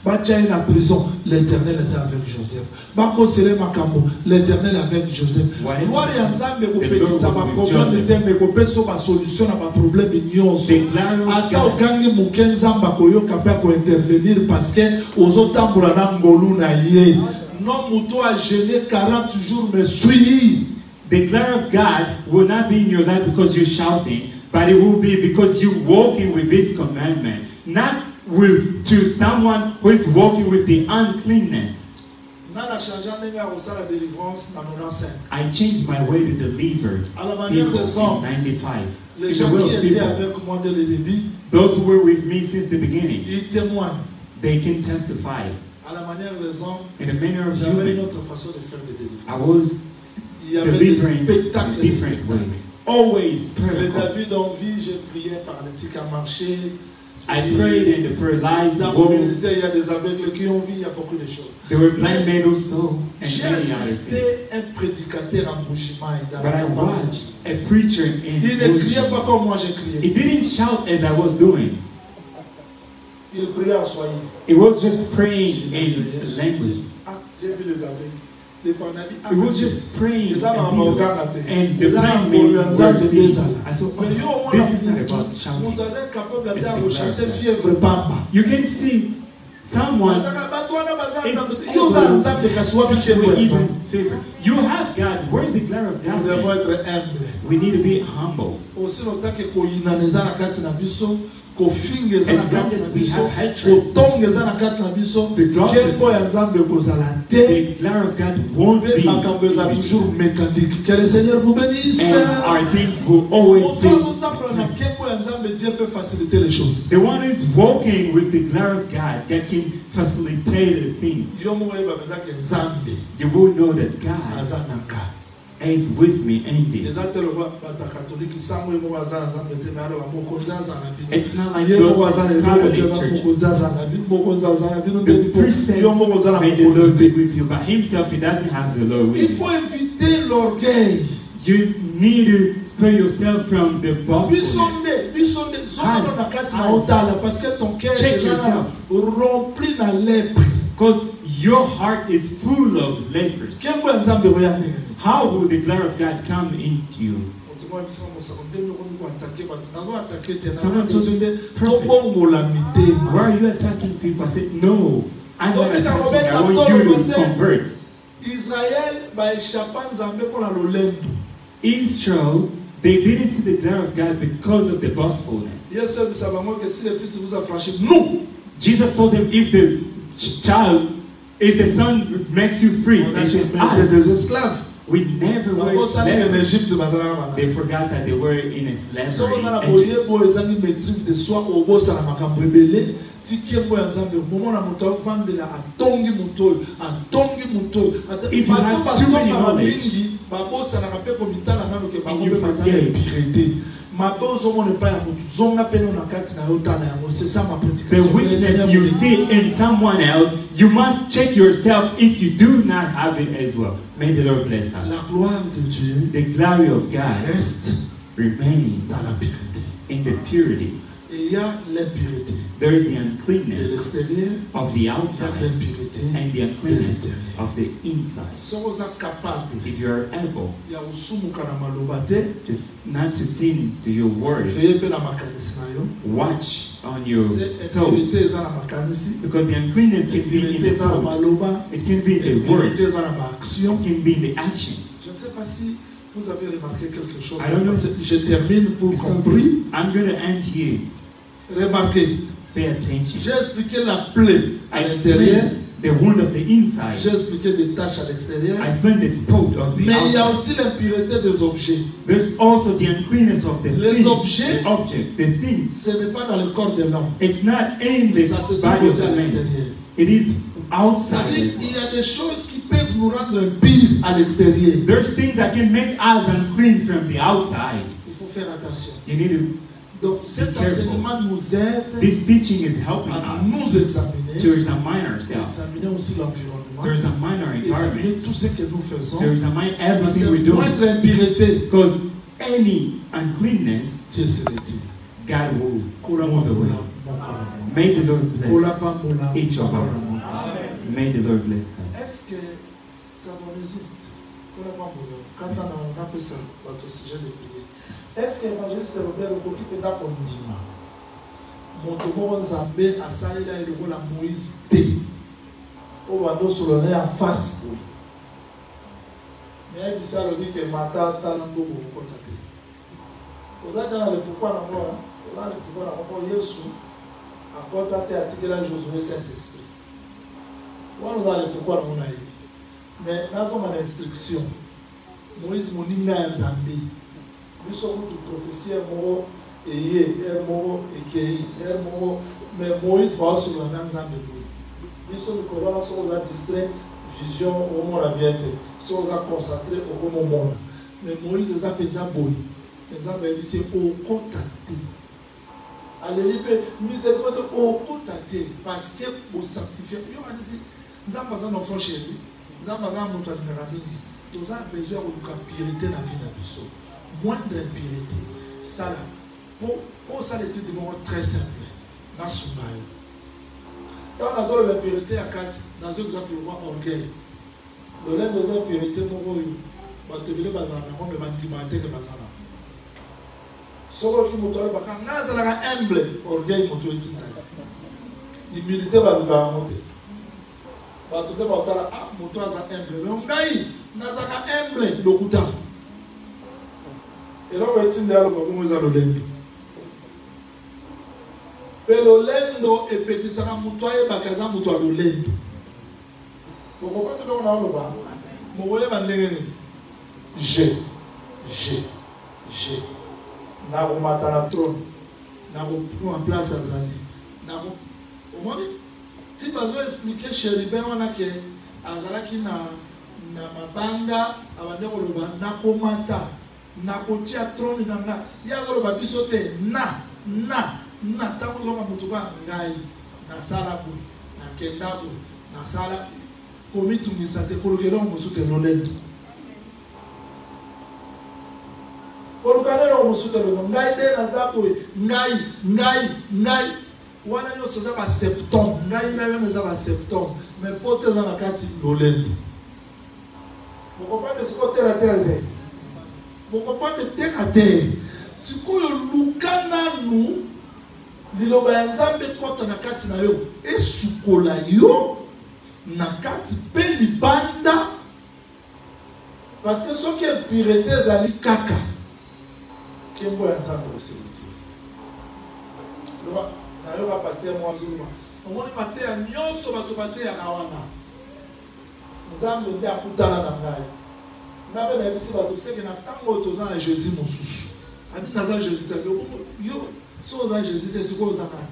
Bachai la prison, l'Éternel était avec Joseph. Bako sele makambo, l'Éternel avec Joseph. Whatever. Gloire ya nzambe The Lord kopekisa was ba with problème Joseph. te mais kopeso ba solution na ba problème nyonso. The glory of Ata God. okangi moke nzambe akoyoka mpe akointervenir parce que ozotambola na ngolu na ye. Non muto a gêné 40 jours me suis. The glory of God will not be in your life because you're shouting, but it will be because you're walking with His commandment, not with to someone who is walking with the uncleanness. Nana changea ndenge ya kosala délivrance na 95. I changed my way to deliver À la manière people des hommes, in 95. les In the gens will qui of étaient people, avec moi dès le début, those who were with me since the beginning, ils témoignent. they can testify. À la manière des hommes, In the manner of j'avais une human, autre façon de faire des I délivrances. was Il y avait des delivering in spectacles. a Des different way. spectacles. Always Les prayer. David en vie, j'ai prié paralytique à marcher. I prayed and the paralyzed Dans mon woman. ministère, il y a des aveugles qui ont vu, il y a beaucoup de choses. There were blind men who saw and J'ai many other things. assisté un prédicateur en Bouchima. But I watched a preacher in Il ne criait pas Bushi. comme moi j'ai crié. He didn't shout as I was doing. Il priait en Swahili. He was just praying in language. Ah, j'ai vu les aveugles. Les Barnabis. He was just praying. Les hommes en Ouganda. And the blind men were seeing. I said, Mais yo, oh, on this a is not mon about shouting. capable It's de a chasser glad fièvre pamba. You can see someone Yo za nzambe kasuwa who bikembo ya even nzambe. favor. You have God. Where's the glory of Nous God? devons then? être humbles. We need to be humble. Aussi longtemps que koyina neza na kati na biso, kofinga eza na kati na biso hatred, kotonga eza na kati na biso the gospel, nkembo ya Nzambe kozala te the glory of God won't mpe be makambo eza toujours mécanique. Que le Seigneur vous bénisse. and our things will always Autant be. autant na nkembo ya Nzambe, Dieu peut faciliter les choses. The one who's walking with the glory of God that can facilitate the things. Yo moko yeba pendake Nzambe You will know that God aza na nga. is with me indeed. Eza te lo bata catholique sango yemo aza na Nzambe te mais alors mokonzi aza na bino. It's not like Ye those moko aza na Catholic bino church. mokonzi aza na bino, mokonzi aza na bino The ndeni priest po. says, Yo moko aza na may the Lord mokonzi be te. with you, but himself, he doesn't have the Lord with Il you. faut éviter l'orgueil. You need to spare yourself from the boastfulness. Bisonde, zona na kati na otala parce que ton cœur Check est yourself. rempli na lèpre. Because your heart is full of lepers. Kembo ya Nzambe roya ndenge. How will the glory of God come into you? Someone told me, Prophet, why are you attacking people? I said, no, I'm not attacking. I want you to convert. Israel, they didn't see the glory of God because of the boastfulness. Jesus told them, if the son makes you free, they should ask. We never were slaves. They forgot that they were in slavery. If you have too many knowledge, and you forget, the weakness you see in someone else, you must check yourself if you do not have it as well. May the Lord bless us. La gloire de Dieu, the glory of God reste remaining dans la pureté. in the purity. Et il y a l'impureté There is the de uncleanness l'extérieur, of the il y a outside l'impureté and the de uncleanness l'intérieur. of the inside. Si on est capable, If you are able il y a usumuka na maloba te, not to sin to your words, veille pe na makanisi na yo. watch on your C'est toes, impureté eza na makanisi, because the uncleanness can be in impureté the eza na thought, maloba, it can be in the impureté words, eza na maaction. it can be in the actions. Je ne sais pas si vous avez remarqué quelque chose. I don't know. Je termine pour compris. I'm going to end here. Remarquez, Pay attention. j'ai expliqué la plaie à I l'intérieur, explained the wound of the inside. j'ai expliqué des tâches à l'extérieur, I explained the spot of the mais il y a outside. aussi l'impureté des objets. There's also the uncleanness of the Les things, objets, the objects, the things. ce n'est pas dans le corps de l'homme. It's not in the Ça se trouve body of aussi à the man. l'extérieur. It is C'est-à-dire outside. qu'il y a des choses qui peuvent nous rendre impurs à l'extérieur. There's things that can make us unclean from the outside. Il faut faire attention. You need to. Donc cet Be careful. enseignement nous aide This teaching is helping à us nous examiner, to examine ourselves, examiner aussi l'environnement, to examine our examiner environment, tout ce que nous faisons. to examine Parce everything que we do. moindre impureté, Because any uncleanness, Dieu se retire. God will Kola move away. pambola, mokola mo. May the Lord Kola bless pambola, each of mokola us. mo. May the Lord bless us. Est-ce que ça vous hésite? Kola pambola, quand on a appelé ça, votre sujet de prière. Est-ce que l'évangéliste Robert occupé d'apondima? Moto moko Nzambe asalela elokola Moïse te. Oyo badosolana en face boye. Mais bisa lobi ke mata tala mboko okota te. Ozaka na le pourquoi na moi, là le pourquoi na moi Yesu akota te atikela Josué Saint-Esprit. Wana na le pourquoi na moi. Mais nazo ma instruction. Moïse moninga ya Nzambe. Biso kutu prophétie moko eye moko ekei moko mais Moïse va sur la Nzambe. Biso le corona so la distrait vision au monde bien te. So za concentré au monde. Mais Moïse za penza boy. Nzambe bisi o kontate. Alelipe miséricorde o kontate parce que au sanctifier. Yo a dit Nzambe za no franchir. Nzambe za moto alingaka mingi. Nous avons besoin de pureté dans la vie de biso. Moindre impureté. Ça là. Pour ça, l'étude est très simple. Dans ce bail. Dans la zone de l'impureté à 4, dans un exemple, on voit orgueil. Le lait des impuretés, on va te dire que on va dimenter que bazana. Soko qui moto le baka naza la humble orgueil moto etinda. Humilité va nous monter. Va te dire ah moto aza humble mais on gagne naza ka humble lokuta. Et là on va etinda le bako mo za lolembi. Pelolendo et petit sera mutoye bakaza mutoa lolendo. Vous comprenez ce qu'on a là? Vous voyez j'ai. N'a pas maté la trône. N'a pas pris en place à Zali. N'a pas. Au moins, si vous avez expliqué chez Ribéry, on a que Azalaki na mabanga, abandé au loba, n'a pas maté, n'a pas tiré la trône, n'a. Il y a le babi sauté, na. Tant que l'on a mutuba ngai, na sala boy, na kenda boy, na sala. Comme tu me sens, tu es là, on me soutient l'olendo. Kolukana on musuta lo ngai de na zapo ngai wana yo soza ba septembre ngai na za ba septembre mais pote za na kati lolendo. Vous comprenez ce côté la terre? Vous comprenez terre à terre? Si ko yo lukana nu liloba ya nzambe kota na kati na yo esukola yo na kati pe libanda parce que ce qui est pureté zali kaka Kembo ya nzambe oseliti. Na yo ba pasteur mo azuma. Omoni mate ya nyonso bato bate ya kawana. Nzambe nde akutana na ngai. Na bena ebisi bato seke na tango toza na Jésus mosusu. Abi na za Jésus ta yo so za Jésus te siko za na.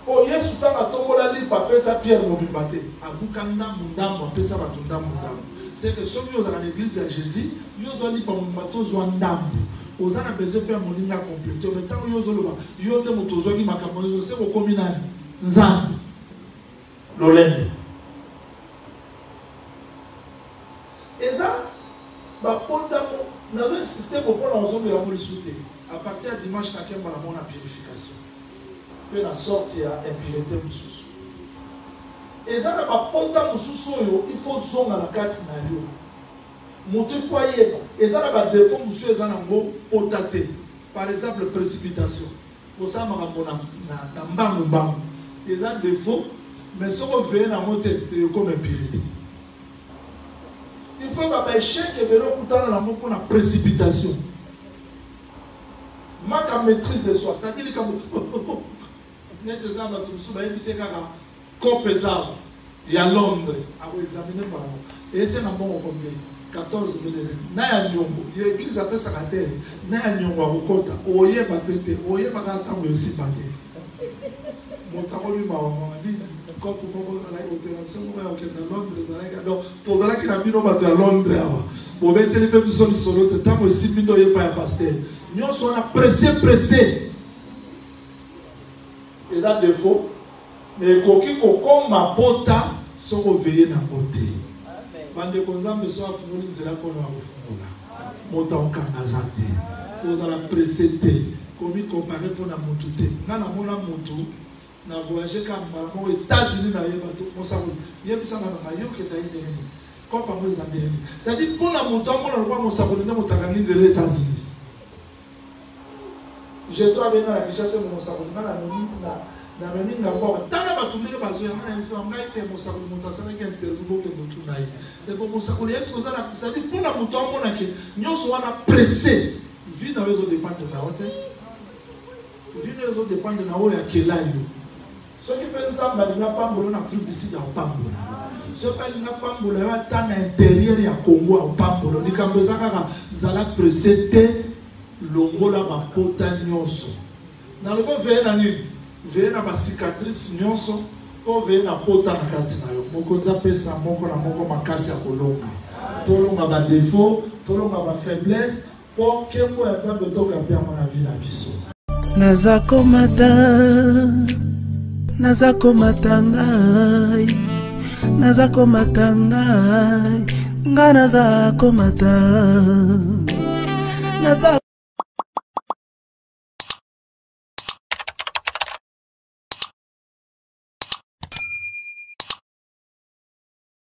O Yesu tanga tombola li papesa Pierre mobimba te. Abuka ndambo apesa bato ndambo. C'est que ceux qui sont dans l'église de Jésus, ils ont dit que les gens ont besoin de faire mon ligne complété. Mais tant qu'ils ont besoin de faire mon ligne Nzambe. Lolendo. Et ça, nous avons insisté pour prendre ensemble la molisouté. À partir de dimanche, nous avons la purification. Puis la sortie à impureté. Et ça n'a pas porté mususu il faut zonga la carte na yo. Mutu foyer. Et ça n'a pas défaut monsieur ça n'a ngo potaté. Par exemple précipitation. Pour ça makambo na mbangu. Et ça défaut mais ce qu'on veut na moté comme impurité. Il faut pas échec et vélo kutana na moko na précipitation. Maka maîtrise de soi, c'est-à-dire que net ezamba tusu ba ebise kaka Copésable, il y a Londres, à vous examiner par moi. Et c'est un bon combien 14 000. Naya Nyongo, l'église a fait sa terre. Naya Nyongo à Rukota, Oye Bapete, Oye Bagatango aussi Bate. Mon tarot, ma dit, quand vous avez l'opération, à Londres, donc, pour la qui n'a mis nos bateaux à Londres, pour mettre les peuples sur le solo, de temps aussi, nous n'avons pas un pasteur. Nous sommes pressés. Et là, défaut. Mais koki koko mapota soko veillé na côté. Bande konzambe so afungoli nzela kono akufungola. Mota okangazate. Koza la précédé. Komi comparer pour na mutu te. Na mona mutu na voyager kamba mo États-Unis na yeba to mosako. Yebisa na mayo ke dai de ni. Ko pa mo zambeli. Ça dit pour na mutu amona kwa mosako ne motakani nzela États-Unis. Je dois venir à Kinshasa mon mosako na na mimi ngamba tanga batumike bazoya ngana misa ngai te mosakoli motasana ki interview ke mutu nayi et pour mosakoli est-ce ça ça dit pour la mutu amona ke nyonso wana pressé vie na réseau dépendre na wote vie na réseau dépendre na o ya kelayo ce qui pensa balinga pambola na Afrique d'ici ya pambola ce balinga pambola ya tana intérieur ya Congo ya pambola ni kambeza kaka zala pressé te longola bapota nyonso na lobo veille na nini veille na cicatrice nyonso o veille na pota na kati na yo mokonza pesa moko na moko makasi ya kolonga tolonga ba défaut tolonga ba faiblesse pour que mo ya Nzambe toka bien na vie na biso nazakomata ngai nga nazakomata